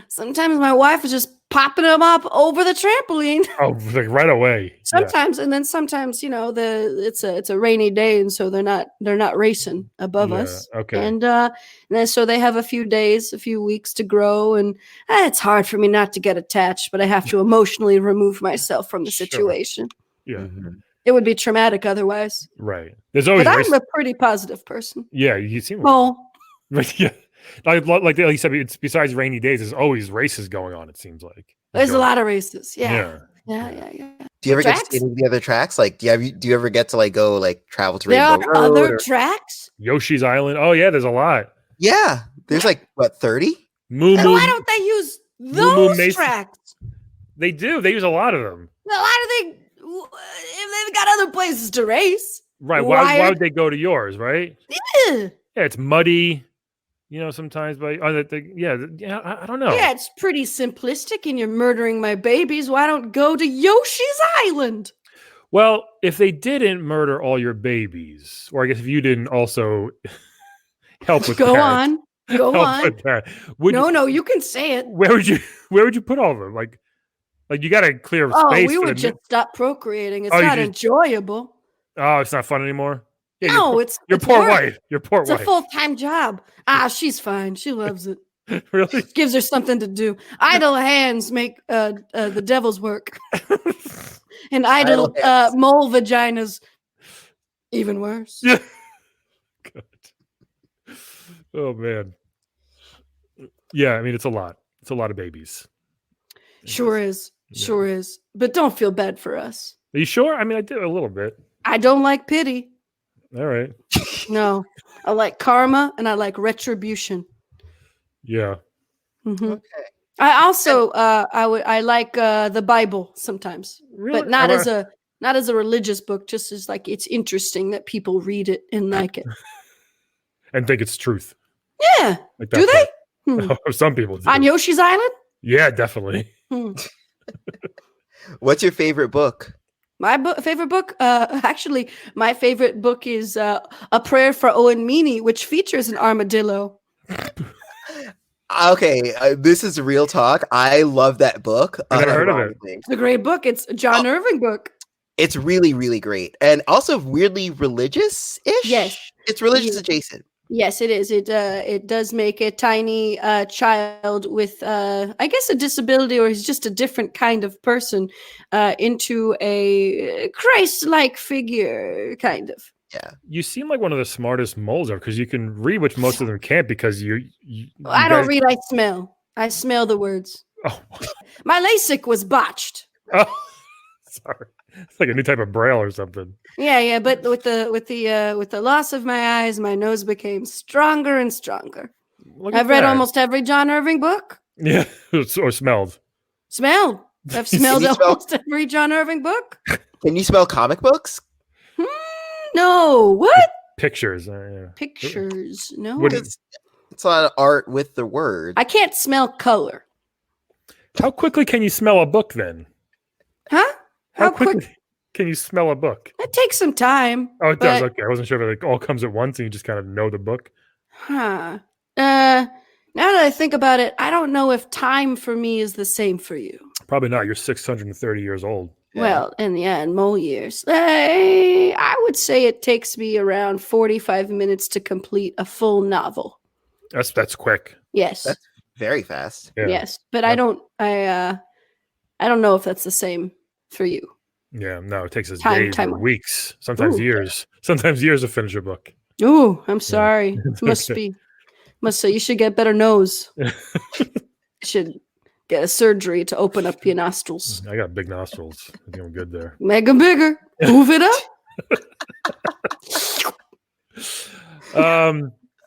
[SPEAKER 4] sometimes my wife is just popping them up over the trampoline.
[SPEAKER 1] Oh, like right away.
[SPEAKER 4] Sometimes, and then sometimes, it's a rainy day, and so they're not racing above us.
[SPEAKER 1] Okay.
[SPEAKER 4] And then so they have a few weeks to grow, and it's hard for me not to get attached, but I have to emotionally remove myself from the situation.
[SPEAKER 1] Yeah.
[SPEAKER 3] Mm-hmm.
[SPEAKER 4] It would be traumatic otherwise.
[SPEAKER 1] Right. There's always.
[SPEAKER 4] But I'm a pretty positive person.
[SPEAKER 1] Yeah, you seem.
[SPEAKER 4] Well,
[SPEAKER 1] yeah. Like you said, it's besides rainy days, there's always races going on. It seems like
[SPEAKER 4] there's a lot of races.
[SPEAKER 1] Yeah.
[SPEAKER 3] Do you ever get to see any of the other tracks? Like, do you ever get to go travel to
[SPEAKER 4] there
[SPEAKER 3] Rainbow
[SPEAKER 4] are
[SPEAKER 3] Road
[SPEAKER 4] other tracks?
[SPEAKER 1] Yoshi's Island? Oh yeah, there's a lot.
[SPEAKER 3] Yeah, there's 30.
[SPEAKER 1] Moo
[SPEAKER 4] And
[SPEAKER 1] Moo.
[SPEAKER 4] why don't they use those
[SPEAKER 1] Mason.
[SPEAKER 4] tracks?
[SPEAKER 1] They do. They use a lot of them.
[SPEAKER 4] Well, why do they? If they've got other places to race,
[SPEAKER 1] Right. Why would they go to yours? Right.
[SPEAKER 4] Yeah,
[SPEAKER 1] It's muddy. Sometimes I don't know.
[SPEAKER 4] yeah, it's pretty simplistic, and you're murdering my babies. Why don't go to Yoshi's Island?
[SPEAKER 1] Well, if they didn't murder all your babies, or I guess if you didn't also help with
[SPEAKER 4] Go
[SPEAKER 1] parents,
[SPEAKER 4] on, go
[SPEAKER 1] help
[SPEAKER 4] on.
[SPEAKER 1] with parents, no,
[SPEAKER 4] You can say it.
[SPEAKER 1] Where would you put all of them? Like you got to clear space.
[SPEAKER 4] We would just stop procreating. It's not enjoyable.
[SPEAKER 1] Oh, it's not fun anymore. Yeah,
[SPEAKER 4] no,
[SPEAKER 1] it's
[SPEAKER 4] your
[SPEAKER 1] poor
[SPEAKER 4] work.
[SPEAKER 1] wife. Your poor
[SPEAKER 4] wife.
[SPEAKER 1] It's
[SPEAKER 4] a full-time job. She's fine. She loves it.
[SPEAKER 1] Really?
[SPEAKER 4] Gives her something to do. Idle hands make the devil's work. And idle mole vaginas even worse.
[SPEAKER 1] Yeah. Good. Oh man. Yeah, I mean it's a lot. It's a lot of babies.
[SPEAKER 4] Sure is. Sure is. But don't feel bad for us.
[SPEAKER 1] Are you sure? I mean I did a little bit.
[SPEAKER 4] I don't like pity.
[SPEAKER 1] All right.
[SPEAKER 4] No. I like karma and I like retribution.
[SPEAKER 1] Yeah.
[SPEAKER 4] Mm-hmm.
[SPEAKER 3] Okay.
[SPEAKER 4] I also I like the Bible sometimes.
[SPEAKER 1] Really?
[SPEAKER 4] But not as a religious book, just as it's interesting that people read it and like it.
[SPEAKER 1] And think it's truth.
[SPEAKER 4] Yeah.
[SPEAKER 1] Like
[SPEAKER 4] do they?
[SPEAKER 1] Some people do.
[SPEAKER 4] On Yoshi's Island?
[SPEAKER 1] Yeah, definitely.
[SPEAKER 3] What's your favorite book?
[SPEAKER 4] My favorite book? Actually, my favorite book is A Prayer for Owen Meany, which features an armadillo.
[SPEAKER 3] Okay, this is real talk. I love that book.
[SPEAKER 1] I never heard of it.
[SPEAKER 4] It's a great book. It's a John Irving book.
[SPEAKER 3] It's really, really great. And also weirdly religious-ish?
[SPEAKER 4] Yes.
[SPEAKER 3] It's religious adjacent.
[SPEAKER 4] Yes, it is. It does make a tiny child with, I guess, a disability, or he's just a different kind of person, into a Christ-like figure, kind of.
[SPEAKER 3] Yeah.
[SPEAKER 1] You seem like one of the smartest moles ever because you can read, which most of them can't because you
[SPEAKER 4] I don't read. I smell. I smell the words.
[SPEAKER 1] Oh.
[SPEAKER 4] My LASIK was botched.
[SPEAKER 1] Oh, sorry. It's like a new type of braille or something.
[SPEAKER 4] Yeah, but with the loss of my eyes, my nose became stronger and stronger. I've read almost every John Irving book.
[SPEAKER 1] Yeah, or smelled.
[SPEAKER 4] Smelled. I've smelled almost every John Irving book.
[SPEAKER 3] Can you smell comic books?
[SPEAKER 4] No. What?
[SPEAKER 1] Pictures. Yeah.
[SPEAKER 4] Pictures. No.
[SPEAKER 3] It's a lot of art with the word.
[SPEAKER 4] I can't smell color.
[SPEAKER 1] How quickly can you smell a book then?
[SPEAKER 4] Huh?
[SPEAKER 1] How quickly can you smell a book?
[SPEAKER 4] It takes some time.
[SPEAKER 1] Oh, it does. Okay, I wasn't sure if it all comes at once and you just kind of know the book.
[SPEAKER 4] Huh. Now that I think about it, I don't know if time for me is the same for you.
[SPEAKER 1] Probably not. You're 630 years old.
[SPEAKER 3] Yeah.
[SPEAKER 4] Well, in mole years, I would say it takes me around 45 minutes to complete a full novel.
[SPEAKER 1] That's quick.
[SPEAKER 4] Yes.
[SPEAKER 3] That's very fast.
[SPEAKER 1] Yeah.
[SPEAKER 4] Yes, but I don't know if that's the same for you.
[SPEAKER 1] Yeah, no, it takes us
[SPEAKER 4] Time
[SPEAKER 1] days or weeks, sometimes years to finish a book.
[SPEAKER 4] Ooh, I'm sorry. Must say you should get better nose. You should get a surgery to open up your nostrils.
[SPEAKER 1] I got big nostrils. I think I'm good there.
[SPEAKER 4] Make them bigger. Move it
[SPEAKER 1] up.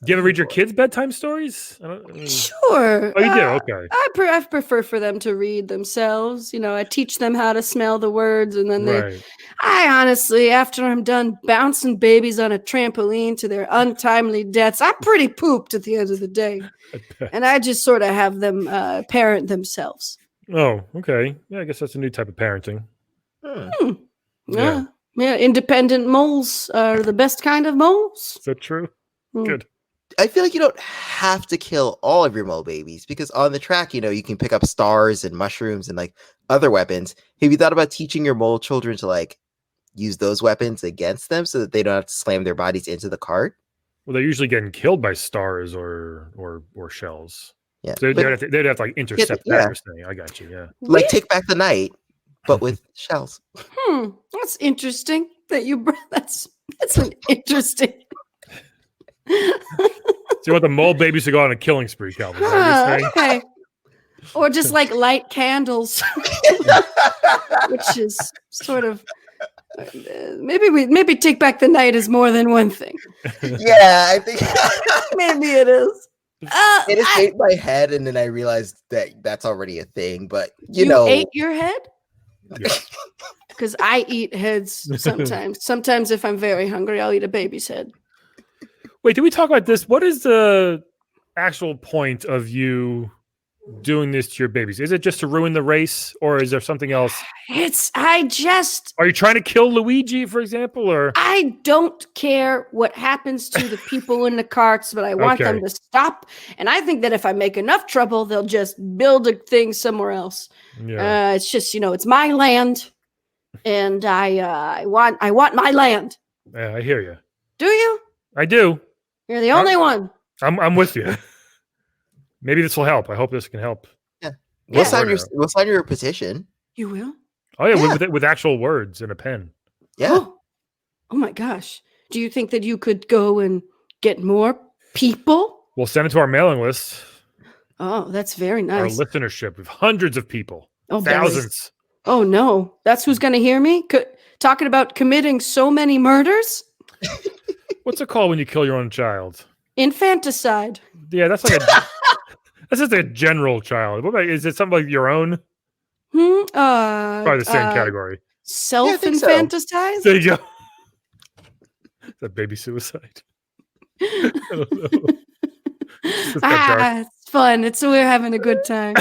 [SPEAKER 1] Do you ever read your kids' bedtime stories?
[SPEAKER 4] Sure.
[SPEAKER 1] Oh, you do? Okay.
[SPEAKER 4] I prefer for them to read themselves. I teach them how to smell the words, and then I honestly, after I'm done bouncing babies on a trampoline to their untimely deaths, I'm pretty pooped at the end of the day. And I just sort of have them parent themselves.
[SPEAKER 1] Oh, okay. Yeah, I guess that's a new type of parenting.
[SPEAKER 4] Yeah. Yeah, independent moles are the best kind of moles.
[SPEAKER 1] Is that true?
[SPEAKER 4] Hmm.
[SPEAKER 1] Good.
[SPEAKER 3] I feel like you don't have to kill all of your mole babies because on the track, you can pick up stars and mushrooms and like other weapons. Have you thought about teaching your mole children to like use those weapons against them so that they don't have to slam their bodies into the cart?
[SPEAKER 1] Well, they're usually getting killed by stars or shells.
[SPEAKER 3] Yeah.
[SPEAKER 1] So
[SPEAKER 3] But
[SPEAKER 1] they'd have to like intercept
[SPEAKER 3] yeah.
[SPEAKER 1] that. You're saying, I got you. Yeah.
[SPEAKER 3] like take back the night, but with shells.
[SPEAKER 4] That's interesting. That you that's an interesting.
[SPEAKER 1] So you want the mole babies to go on a killing spree, Calvin? Is that what you're saying?
[SPEAKER 4] Okay. Or just like light candles, which is sort of maybe take back the night is more than one thing.
[SPEAKER 3] Yeah, I think
[SPEAKER 4] Maybe it is.
[SPEAKER 3] it just ate my head, and then I realized that that's already a thing. But you
[SPEAKER 4] ate your head?
[SPEAKER 1] Yeah.
[SPEAKER 4] Because I eat heads sometimes. Sometimes if I'm very hungry, I'll eat a baby's head.
[SPEAKER 1] Wait, did we talk about this? What is the actual point of you doing this to your babies? Is it just to ruin the race, or is there something else? Are you trying to kill Luigi, for example, or
[SPEAKER 4] I don't care what happens to the people in the carts, but I want them to stop. And I think that if I make enough trouble, they'll just build a thing somewhere else.
[SPEAKER 1] Yeah.
[SPEAKER 4] It's just, it's my land, and I want my land.
[SPEAKER 1] Yeah, I hear you.
[SPEAKER 4] Do you?
[SPEAKER 1] I do.
[SPEAKER 4] You're the only one.
[SPEAKER 1] I'm with you. Maybe this will help. I hope this can help.
[SPEAKER 3] Yeah. We'll sign your petition.
[SPEAKER 4] You will?
[SPEAKER 1] Oh yeah, with actual words and a pen.
[SPEAKER 3] Yeah.
[SPEAKER 4] Oh my gosh. Do you think that you could go and get more people?
[SPEAKER 1] We'll send it to our mailing list.
[SPEAKER 4] Oh, that's very nice.
[SPEAKER 1] Our listenership with hundreds of people.
[SPEAKER 4] Oh,
[SPEAKER 1] thousands.
[SPEAKER 4] Oh no. That's who's going to hear me? Talking about committing so many murders?
[SPEAKER 1] What's it called when you kill your own child?
[SPEAKER 4] Infanticide.
[SPEAKER 1] Yeah, that's like that's just a general child. What about, is it something like your own? Probably the same category.
[SPEAKER 4] Self-infanticize?
[SPEAKER 1] There you go. Is that baby suicide? I don't know.
[SPEAKER 4] It's fun. We're having a good time.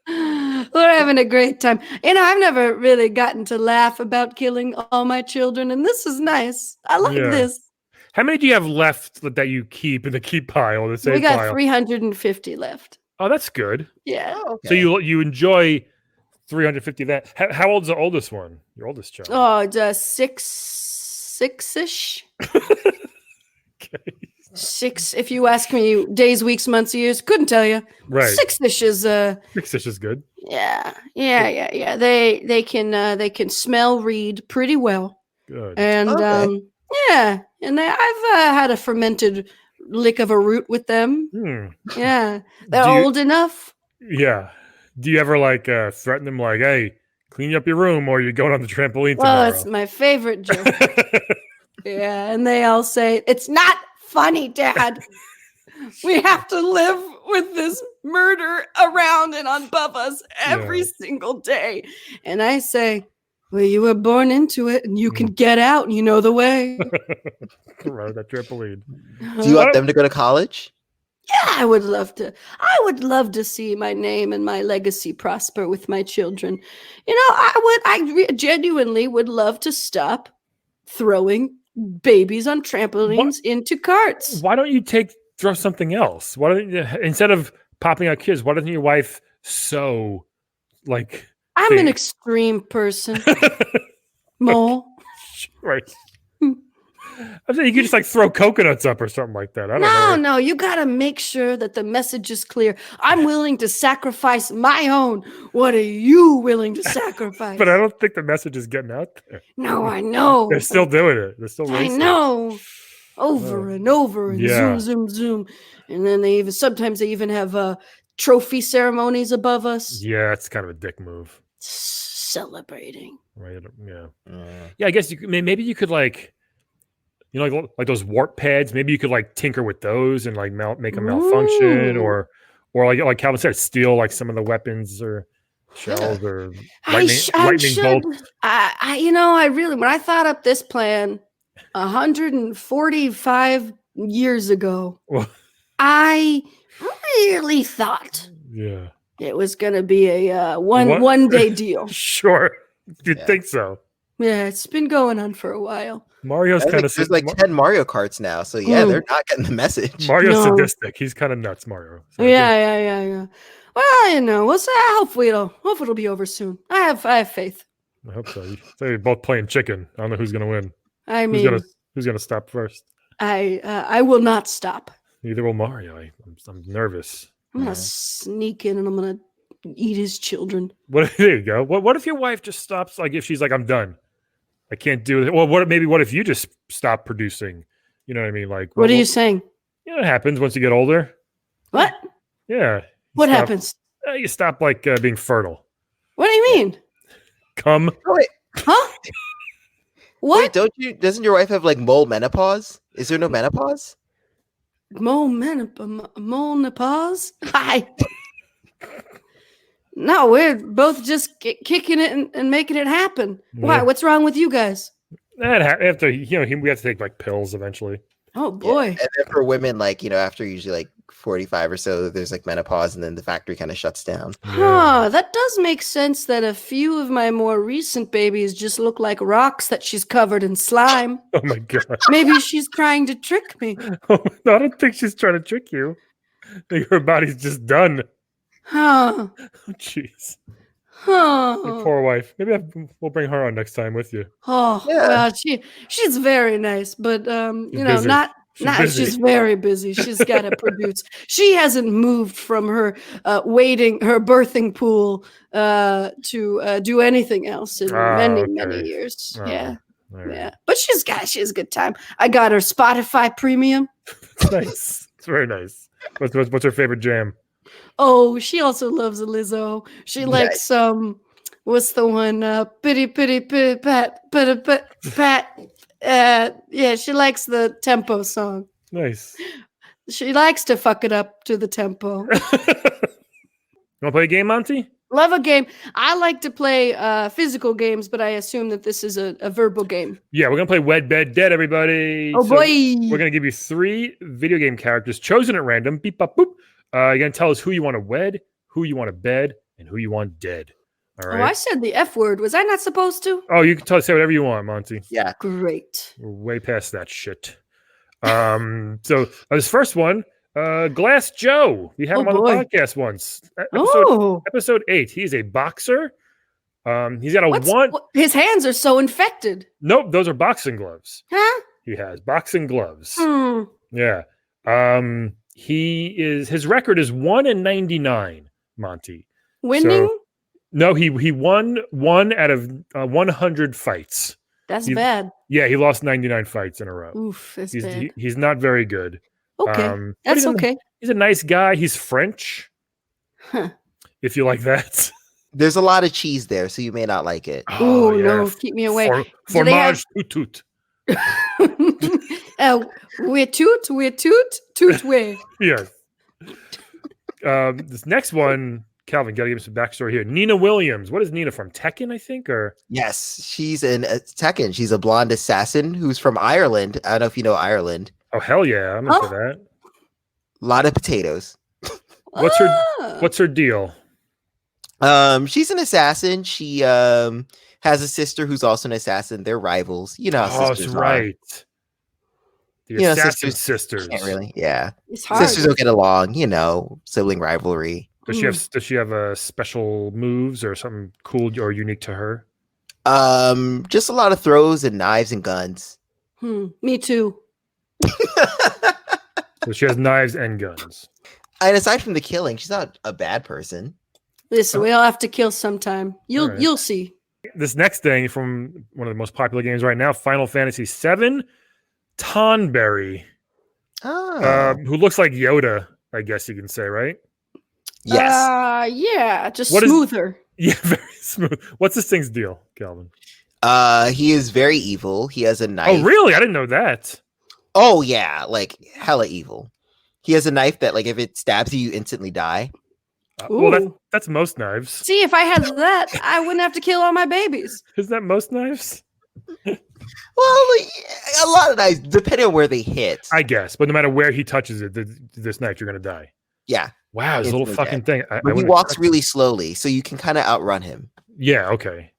[SPEAKER 4] We're having a great time. I've never really gotten to laugh about killing all my children, and this is nice. I like this.
[SPEAKER 1] How many do you have left that you keep in the keep pile?
[SPEAKER 4] We got 350 left.
[SPEAKER 1] Oh, that's good.
[SPEAKER 4] Yeah.
[SPEAKER 3] Oh, okay.
[SPEAKER 1] So you enjoy 350 of that. How old's the oldest one? Your oldest child?
[SPEAKER 4] Oh, it's six-ish.
[SPEAKER 1] Okay.
[SPEAKER 4] 6, if you ask me, days, weeks, months, years, couldn't tell you.
[SPEAKER 1] Right.
[SPEAKER 4] 6-ish is
[SPEAKER 1] 6-ish is good.
[SPEAKER 4] Yeah. They can smell, read pretty well.
[SPEAKER 1] Good.
[SPEAKER 4] And and I've had a fermented lick of a root with them. Yeah, they're old enough.
[SPEAKER 1] Yeah. Do you ever threaten them like, "Hey, clean up your room, or you're going on the trampoline tomorrow"?
[SPEAKER 4] Well, it's my favorite joke. Yeah, and they all say, "It's not funny, Dad. We have to live with this murder around and above us every single day." And I say, "Well, you were born into it, and you can get out, and you know the way."
[SPEAKER 1] Ride that trampoline.
[SPEAKER 3] Do you want them to go to college?
[SPEAKER 4] Yeah, I would love to. I would love to see my name and my legacy prosper with my children. I genuinely would love to stop throwing babies on trampolines into carts.
[SPEAKER 1] Why don't you throw something else? Why don't you, instead of popping out kids, why doesn't your wife sew
[SPEAKER 4] I'm an extreme person. Mole.
[SPEAKER 1] Right. I'm saying you could just throw coconuts up or something like that. I don't know.
[SPEAKER 4] No, you got to make sure that the message is clear. I'm willing to sacrifice my own. What are you willing to sacrifice?
[SPEAKER 1] But I don't think the message is getting out there.
[SPEAKER 4] No, I know.
[SPEAKER 1] They're still doing it. They're still racing.
[SPEAKER 4] I know. Over and over and zoom, zoom, zoom. And then sometimes they even have trophy ceremonies above us.
[SPEAKER 1] Yeah, it's kind of a dick move.
[SPEAKER 4] Celebrating.
[SPEAKER 1] Right. Yeah. Yeah, I guess maybe you could like those warp pads. Maybe you could tinker with those and make them malfunction, or like Calvin said, steal some of the weapons or shells or lightning bolts.
[SPEAKER 4] I really, when I thought up this plan 145 years ago, I really thought it was going to be a one day deal.
[SPEAKER 1] Sure, you'd think so.
[SPEAKER 4] Yeah, it's been going on for a while.
[SPEAKER 1] Mario's
[SPEAKER 3] I
[SPEAKER 1] kind
[SPEAKER 3] think
[SPEAKER 1] of
[SPEAKER 3] there's like 10 Mario Karts now, so yeah, they're not getting the message.
[SPEAKER 1] Mario's
[SPEAKER 4] No.
[SPEAKER 1] sadistic. He's kind of nuts, Mario. So I think-
[SPEAKER 4] Yeah. Well, we'll see. Hopefully it'll be over soon. I have faith.
[SPEAKER 1] I hope so. They're both playing chicken. I don't know who's gonna win.
[SPEAKER 4] I
[SPEAKER 1] Who's
[SPEAKER 4] mean,
[SPEAKER 1] gonna stop first?
[SPEAKER 4] I will not stop.
[SPEAKER 1] Neither will Mario. I'm nervous.
[SPEAKER 4] I'm gonna sneak in and I'm gonna eat his children.
[SPEAKER 1] What? There you go. What if your wife just stops? Like if she's like, I'm done. I can't do it. Well, what if you just stop producing? You know what I mean? Like
[SPEAKER 4] What are you saying?
[SPEAKER 1] You know what happens once you get older?
[SPEAKER 4] What?
[SPEAKER 1] Yeah.
[SPEAKER 4] What happens?
[SPEAKER 1] You stop like being fertile.
[SPEAKER 4] What do you mean?
[SPEAKER 1] Come.
[SPEAKER 3] Oh, wait,
[SPEAKER 4] Huh? What?
[SPEAKER 3] wait, doesn't your wife have like mole menopause? Is there no menopause?
[SPEAKER 4] Menopause? Hi. No, we're both just kicking it and making it happen. Why?
[SPEAKER 1] Yeah.
[SPEAKER 4] What's wrong with you guys?
[SPEAKER 1] We have to take like pills eventually.
[SPEAKER 4] Oh boy.
[SPEAKER 3] Yeah. And then for women, like, after usually like 45 or so, there's like menopause and then the factory kind of shuts down.
[SPEAKER 4] Huh, that does make sense that a few of my more recent babies just look like rocks that she's covered in slime.
[SPEAKER 1] Oh my god.
[SPEAKER 4] Maybe she's trying to trick me.
[SPEAKER 1] Oh, no, I don't think she's trying to trick you. I think her body's just done.
[SPEAKER 4] Huh.
[SPEAKER 1] Oh, jeez.
[SPEAKER 4] Huh.
[SPEAKER 1] Your poor wife. Maybe we'll bring her on next time with you.
[SPEAKER 4] Oh,
[SPEAKER 3] Yeah.
[SPEAKER 4] well, she's very nice, but
[SPEAKER 1] busy.
[SPEAKER 4] she's very busy. She's got to produce. She hasn't moved from her birthing pool to do anything else in many years. Yeah.
[SPEAKER 1] Right.
[SPEAKER 4] But she has a good time. I got her Spotify Premium.
[SPEAKER 1] It's nice. It's very nice. What's her favorite jam?
[SPEAKER 4] Oh, she also loves Lizzo. She likes what's the one? Pity pat. Yeah, she likes the tempo song.
[SPEAKER 1] Nice.
[SPEAKER 4] She likes to fuck it up to the tempo.
[SPEAKER 1] You want to play a game, Monty?
[SPEAKER 4] Love a game. I like to play physical games, but I assume that this is a verbal game.
[SPEAKER 1] Yeah, we're gonna play Wed, Bed, Dead, everybody.
[SPEAKER 4] Oh boy!
[SPEAKER 1] We're gonna give you 3 video game characters chosen at random. Beep, bop, boop. You're gonna tell us who you want to wed, who you want to bed, and who you want dead. All right.
[SPEAKER 4] Oh, I said the F word. Was I not supposed to?
[SPEAKER 1] Oh, you can say whatever you want, Monty.
[SPEAKER 3] Yeah.
[SPEAKER 4] Great.
[SPEAKER 1] We're way past that shit. So this first one, Glass Joe. We had him on the podcast once. Episode 8. He's a boxer. He's got
[SPEAKER 4] his hands are so infected.
[SPEAKER 1] Nope, those are boxing gloves.
[SPEAKER 4] Huh?
[SPEAKER 1] He has boxing gloves.
[SPEAKER 4] Hmm.
[SPEAKER 1] Yeah. His record is 1-99, Monty.
[SPEAKER 4] Winning?
[SPEAKER 1] So, no, he won 1 out of 100 fights.
[SPEAKER 4] That's bad.
[SPEAKER 1] Yeah, he lost 99 fights in a row.
[SPEAKER 4] Oof, that's bad.
[SPEAKER 1] He's not very good.
[SPEAKER 4] Okay, that's okay.
[SPEAKER 1] He's a nice guy. He's French.
[SPEAKER 4] Huh.
[SPEAKER 1] If you like that.
[SPEAKER 3] There's a lot of cheese there, so you may not like it.
[SPEAKER 4] Oh, no, keep me away.
[SPEAKER 1] Fromage tout.
[SPEAKER 4] We're toot, way.
[SPEAKER 1] Yes. This next one, Calvin, gotta give me some backstory here. Nina Williams. What is Nina from? Tekken, I think, or
[SPEAKER 3] Yes, she's in Tekken. She's a blonde assassin who's from Ireland. I don't know if you know Ireland.
[SPEAKER 1] oh hell yeah, I'm into that.
[SPEAKER 3] A lot of potatoes.
[SPEAKER 1] What's her deal?
[SPEAKER 3] She's an assassin. She has a sister who's also an assassin. They're rivals. You know how sisters are.
[SPEAKER 1] Right. The assassin sisters.
[SPEAKER 3] Can't really, yeah.
[SPEAKER 4] It's hard.
[SPEAKER 3] Sisters don't get along, sibling rivalry.
[SPEAKER 1] Does she have a special moves or something cool or unique to her?
[SPEAKER 3] Just a lot of throws and knives and guns.
[SPEAKER 4] Me too.
[SPEAKER 1] So she has knives and guns.
[SPEAKER 3] And aside from the killing, she's not a bad person.
[SPEAKER 4] Listen, we all have to kill sometime. You'll see.
[SPEAKER 1] This next thing from one of the most popular games right now, Final Fantasy VII, Tonberry, who looks like Yoda, I guess you can say, right?
[SPEAKER 3] Yes.
[SPEAKER 4] Yeah, just smoother.
[SPEAKER 1] Yeah, very smooth. What's this thing's deal, Calvin?
[SPEAKER 3] He is very evil. He has a knife.
[SPEAKER 1] Oh, really? I didn't know that.
[SPEAKER 3] Oh, yeah, like hella evil. He has a knife that, like, if it stabs you, you instantly die.
[SPEAKER 1] Well, that's most knives.
[SPEAKER 4] See, if I had that, I wouldn't have to kill all my babies.
[SPEAKER 1] Isn't that most knives?
[SPEAKER 3] Well, like, a lot of knives, depending on where they hit.
[SPEAKER 1] I guess, but no matter where he touches it, this knife, you're going to die.
[SPEAKER 3] Yeah.
[SPEAKER 1] Wow, it's a little fucking thing.
[SPEAKER 3] He walks really slowly, so you can kind of outrun him.
[SPEAKER 1] Yeah, okay.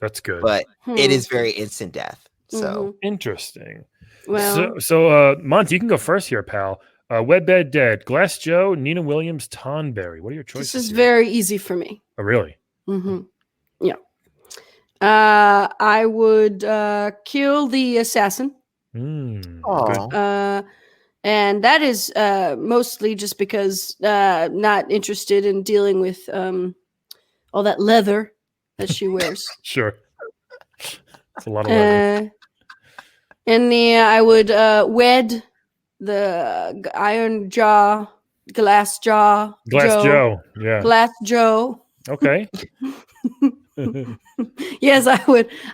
[SPEAKER 1] That's good.
[SPEAKER 3] but it is very instant death. So
[SPEAKER 1] Interesting.
[SPEAKER 4] Well,
[SPEAKER 1] So Monty, you can go first here, pal. Wed Bed Dead, Glass Joe, Nina Williams, Tonberry. What are your choices?
[SPEAKER 4] this is
[SPEAKER 1] here?
[SPEAKER 4] very easy for me.
[SPEAKER 1] Oh, really?
[SPEAKER 4] Yeah. I would kill the assassin.
[SPEAKER 3] Aw.
[SPEAKER 4] And that is mostly just because not interested in dealing with all that leather that she wears.
[SPEAKER 1] Sure. It's a lot of leather.
[SPEAKER 4] And I would wed the Iron Jaw, Glass Jaw,
[SPEAKER 1] Glass Joe. Yeah.
[SPEAKER 4] Glass Joe.
[SPEAKER 1] Okay.
[SPEAKER 4] Yes,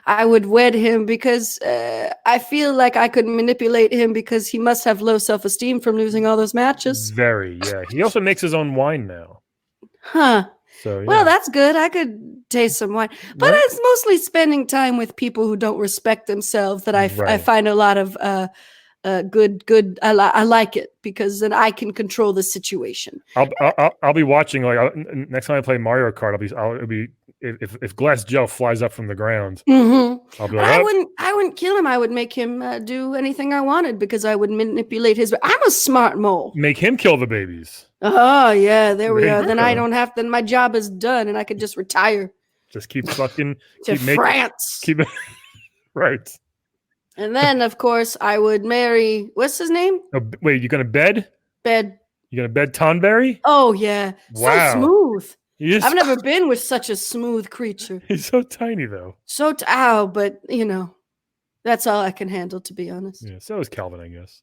[SPEAKER 4] I would wed him because I feel like I could manipulate him because he must have low self-esteem from losing all those matches.
[SPEAKER 1] Very, yeah. He also makes his own wine now.
[SPEAKER 4] Huh.
[SPEAKER 1] So yeah.
[SPEAKER 4] Well, that's good. I could taste some wine. But
[SPEAKER 1] Right.
[SPEAKER 4] it's mostly spending time with people who don't respect themselves that I
[SPEAKER 1] Right.
[SPEAKER 4] find a lot of good. I like it because then I can control the situation.
[SPEAKER 1] I'll be watching. Like next time I play Mario Kart, it'll be if Glass Joe flies up from the ground, I'll be like,
[SPEAKER 4] I wouldn't kill him. I would make him do anything I wanted because I would manipulate his. I'm a smart mole.
[SPEAKER 1] make him kill the babies.
[SPEAKER 4] Oh yeah, there we
[SPEAKER 1] There
[SPEAKER 4] are.
[SPEAKER 1] you
[SPEAKER 4] Then
[SPEAKER 1] go.
[SPEAKER 4] I don't have. Then my job is done, and I could just retire
[SPEAKER 1] Just keep fucking
[SPEAKER 4] to France.
[SPEAKER 1] keep it right.
[SPEAKER 4] And then, of course, I would marry. What's his name?
[SPEAKER 1] Oh, wait, you gonna bed?
[SPEAKER 4] Bed.
[SPEAKER 1] You gonna bed Tonberry?
[SPEAKER 4] Oh yeah,
[SPEAKER 1] Wow.
[SPEAKER 4] so smooth.
[SPEAKER 1] He is,
[SPEAKER 4] I've never been with such a smooth creature.
[SPEAKER 1] He's so tiny though.
[SPEAKER 4] So but that's all I can handle, to be honest.
[SPEAKER 1] Yeah. So is Calvin, I guess.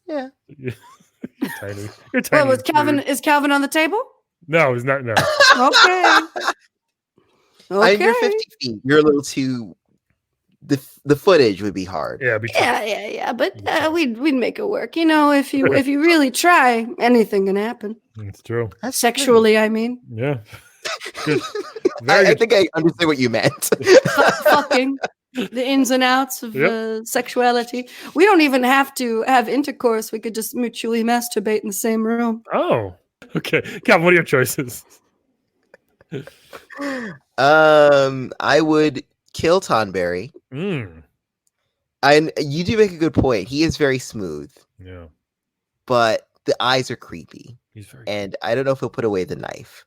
[SPEAKER 3] Yeah.
[SPEAKER 1] You're tiny. You're tiny.
[SPEAKER 4] Well, was
[SPEAKER 1] and
[SPEAKER 4] Calvin?
[SPEAKER 1] smooth.
[SPEAKER 4] Is Calvin on the table?
[SPEAKER 1] No, he's not. No.
[SPEAKER 4] Okay.
[SPEAKER 3] I'm you're 50 feet. You're a little too. The footage would be hard.
[SPEAKER 1] Yeah. It'd be tough.
[SPEAKER 4] Yeah. But we'd make it work. If you really try, anything can happen.
[SPEAKER 1] It's true.
[SPEAKER 3] That's
[SPEAKER 4] Sexually, I mean,
[SPEAKER 1] Yeah. Good.
[SPEAKER 3] I
[SPEAKER 1] Very good.
[SPEAKER 3] think I understood what you meant.
[SPEAKER 4] fucking the ins and outs of
[SPEAKER 1] Yep.
[SPEAKER 4] sexuality. We don't even have to have intercourse. We could just mutually masturbate in the same room.
[SPEAKER 1] Oh. Okay. Calvin, what are your choices?
[SPEAKER 3] I would kill Tonberry.
[SPEAKER 1] Mm.
[SPEAKER 3] And you do make a good point. He is very smooth,
[SPEAKER 1] Yeah.
[SPEAKER 3] but the eyes are creepy.
[SPEAKER 1] He's very.
[SPEAKER 3] And I don't know if he'll put away the knife.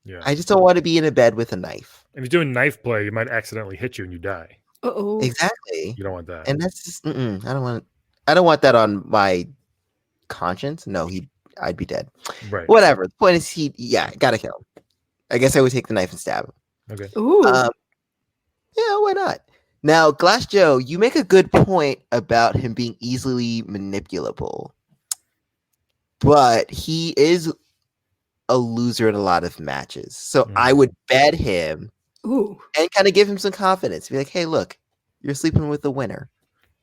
[SPEAKER 1] Yeah.
[SPEAKER 3] I just don't want to be in a bed with a knife.
[SPEAKER 1] If he's doing knife play, he might accidentally hit you and you die.
[SPEAKER 4] Uh-oh.
[SPEAKER 3] Exactly.
[SPEAKER 1] You don't want that.
[SPEAKER 3] And that's just I don't want that on my conscience. No, I'd be dead.
[SPEAKER 1] Right.
[SPEAKER 3] Whatever. The point is gotta kill him. I guess I would take the knife and stab him.
[SPEAKER 1] Okay.
[SPEAKER 4] Ooh.
[SPEAKER 3] Yeah, why not? Now, Glass Joe, you make a good point about him being easily manipulable. But he is a loser in a lot of matches. So I would bet him
[SPEAKER 4] Ooh.
[SPEAKER 3] and kind of give him some confidence. Be like, hey, look, you're sleeping with the winner.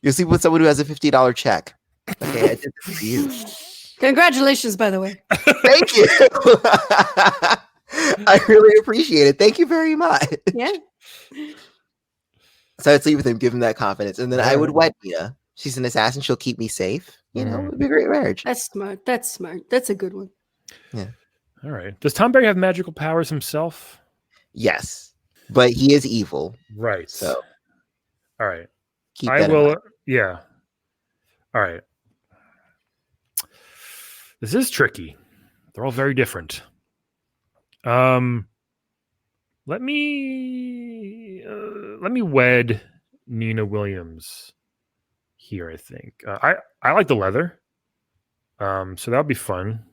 [SPEAKER 3] You're sleeping with someone who has a $50 check. Okay, I did this for you.
[SPEAKER 4] Congratulations, by the way.
[SPEAKER 3] Thank you. I really appreciate it. Thank you very much.
[SPEAKER 4] Yeah.
[SPEAKER 3] So I'd sleep with him, give him that confidence, and then I would wed Nina. She's an assassin. She'll keep me safe. It would be a great marriage.
[SPEAKER 4] That's smart. That's a good one.
[SPEAKER 3] Yeah.
[SPEAKER 1] All right. Does Tonberry have magical powers himself?
[SPEAKER 3] Yes, but he is evil.
[SPEAKER 1] Right.
[SPEAKER 3] So
[SPEAKER 1] all right.
[SPEAKER 3] keep
[SPEAKER 1] I
[SPEAKER 3] that in
[SPEAKER 1] will.
[SPEAKER 3] mind.
[SPEAKER 1] Yeah. All right. This is tricky. They're all very different. Let me wed Nina Williams here. I think I like the leather. So that would be fun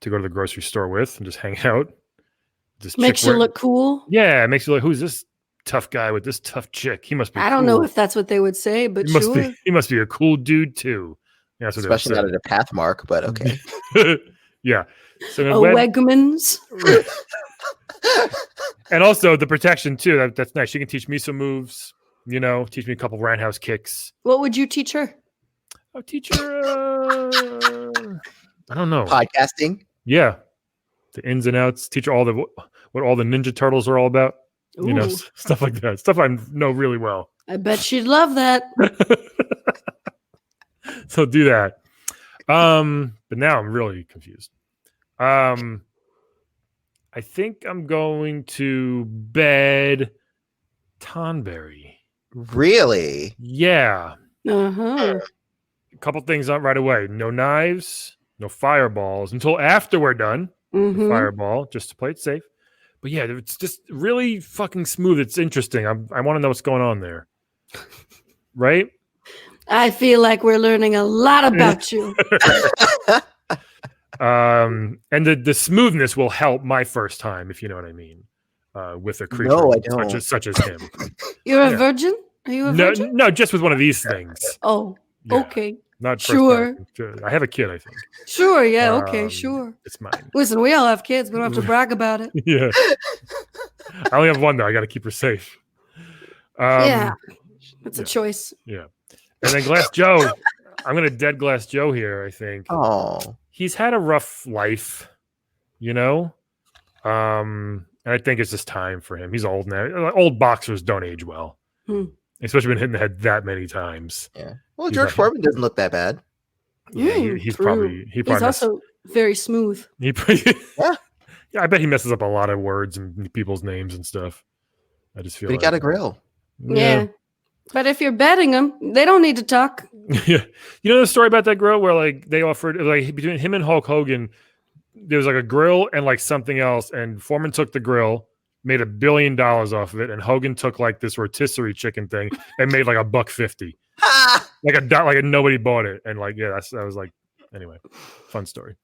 [SPEAKER 1] to go to the grocery store with and just hang out. This
[SPEAKER 4] Makes
[SPEAKER 1] chick
[SPEAKER 4] you
[SPEAKER 1] wear-
[SPEAKER 4] look cool.
[SPEAKER 1] Yeah, it makes you like, who's this tough guy with this tough chick? He must be.
[SPEAKER 4] I don't know
[SPEAKER 1] cool.
[SPEAKER 4] if that's what they would say, but
[SPEAKER 1] He must
[SPEAKER 4] sure.
[SPEAKER 1] be. He must be a cool dude too. Yeah, that's what
[SPEAKER 3] Especially
[SPEAKER 1] they
[SPEAKER 3] not at a path mark, but okay.
[SPEAKER 1] would say. Yeah. So
[SPEAKER 4] Oh, Wegmans.
[SPEAKER 1] and also the protection too. That's nice. She can teach me some moves. Teach me a couple roundhouse kicks.
[SPEAKER 4] What would you teach her?
[SPEAKER 1] I'll teach her. I don't know.
[SPEAKER 3] Podcasting.
[SPEAKER 1] Yeah, the ins and outs. Teach her what all the Ninja Turtles are all about.
[SPEAKER 4] Ooh,
[SPEAKER 1] Stuff like that. Stuff I know really well.
[SPEAKER 4] I bet she'd love that.
[SPEAKER 1] So do that. But now I'm really confused. I I think I'm going to bed Tonberry.
[SPEAKER 3] Really?
[SPEAKER 1] Yeah.
[SPEAKER 4] Uh-huh.
[SPEAKER 1] A couple things on right away. No knives, no fireballs until after we're done.
[SPEAKER 4] Mm-hmm.
[SPEAKER 1] Fireball, just to play it safe. But yeah, it's just really fucking smooth. It's interesting. I want to know what's going on there. Right?
[SPEAKER 4] I feel like we're learning a lot about you.
[SPEAKER 1] And the smoothness will help my first time, if you know what I mean. With a creature
[SPEAKER 3] No, I don't.
[SPEAKER 1] such as him.
[SPEAKER 4] You're a
[SPEAKER 1] Yeah.
[SPEAKER 4] virgin? Are you a virgin?
[SPEAKER 1] No, just with one of these things.
[SPEAKER 4] Oh,
[SPEAKER 1] Yeah,
[SPEAKER 4] okay.
[SPEAKER 1] not first
[SPEAKER 4] Sure.
[SPEAKER 1] time. I have a kid, I think.
[SPEAKER 4] Sure, yeah, okay, sure.
[SPEAKER 1] It's mine.
[SPEAKER 4] Listen, we all have kids. We don't have to brag about it.
[SPEAKER 1] Yeah. I only have one though. I got to keep her safe.
[SPEAKER 4] Yeah. It's a choice.
[SPEAKER 1] Yeah. And then Glass Joe. I'm gonna dead Glass Joe here, I think.
[SPEAKER 3] Oh.
[SPEAKER 1] He's had a rough life, you know? And I think it's just time for him. He's old now. Old boxers don't age well. Especially been hit in the head that many times.
[SPEAKER 3] Yeah. Well,
[SPEAKER 1] He's
[SPEAKER 3] George
[SPEAKER 1] not-
[SPEAKER 3] Foreman doesn't look that bad.
[SPEAKER 1] Yeah, he's
[SPEAKER 4] true.
[SPEAKER 1] probably
[SPEAKER 4] He's also very smooth.
[SPEAKER 1] yeah, I bet he messes up a lot of words and people's names and stuff. I just feel
[SPEAKER 3] But he got a grill.
[SPEAKER 4] Yeah. But if you're betting them, they don't need to talk.
[SPEAKER 1] Yeah. You know the story about that grill where like they offered like between him and Hulk Hogan, there was like a grill and like something else, and Foreman took the grill, made $1 billion off of it, and Hogan took like this rotisserie chicken thing and made like $1.50. Like nobody bought it, and like that was like anyway, fun story.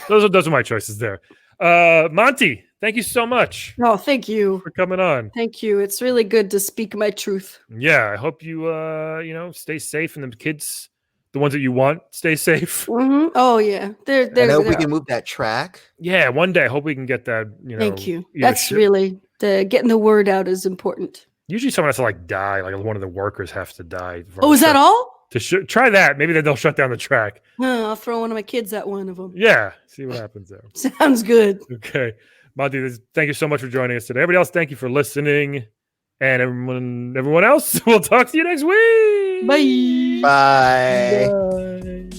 [SPEAKER 1] Those are my choices there. Monty, thank you so much.
[SPEAKER 4] Oh, thank you
[SPEAKER 1] for coming on.
[SPEAKER 4] Thank you. It's really good to speak my truth.
[SPEAKER 1] Yeah, I hope you stay safe, and the kids, the ones that you want, stay safe.
[SPEAKER 4] Mm-hmm. Oh yeah,
[SPEAKER 3] I hope we can move that track.
[SPEAKER 1] Yeah, one day I hope we can get that.
[SPEAKER 4] Thank you. That's really getting the word out is important.
[SPEAKER 1] Usually someone has to like die, like one of the workers has to die.
[SPEAKER 4] Oh, is that all?
[SPEAKER 1] Try that. Maybe then they'll shut down the track.
[SPEAKER 4] I'll throw one of my kids at one of them.
[SPEAKER 1] Yeah, see what happens there.
[SPEAKER 4] Sounds good.
[SPEAKER 1] Okay, Monty, thank you so much for joining us today. Everybody else, thank you for listening, and everyone else, we'll talk to you next week.
[SPEAKER 4] Bye.
[SPEAKER 3] Bye.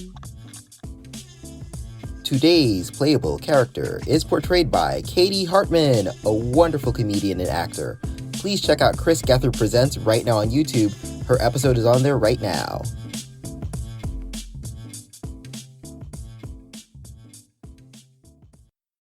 [SPEAKER 3] Today's playable character is portrayed by Katie Hartman, a wonderful comedian and actor. Please check out Chris Gethard Presents right now on YouTube. Her episode is on there right now.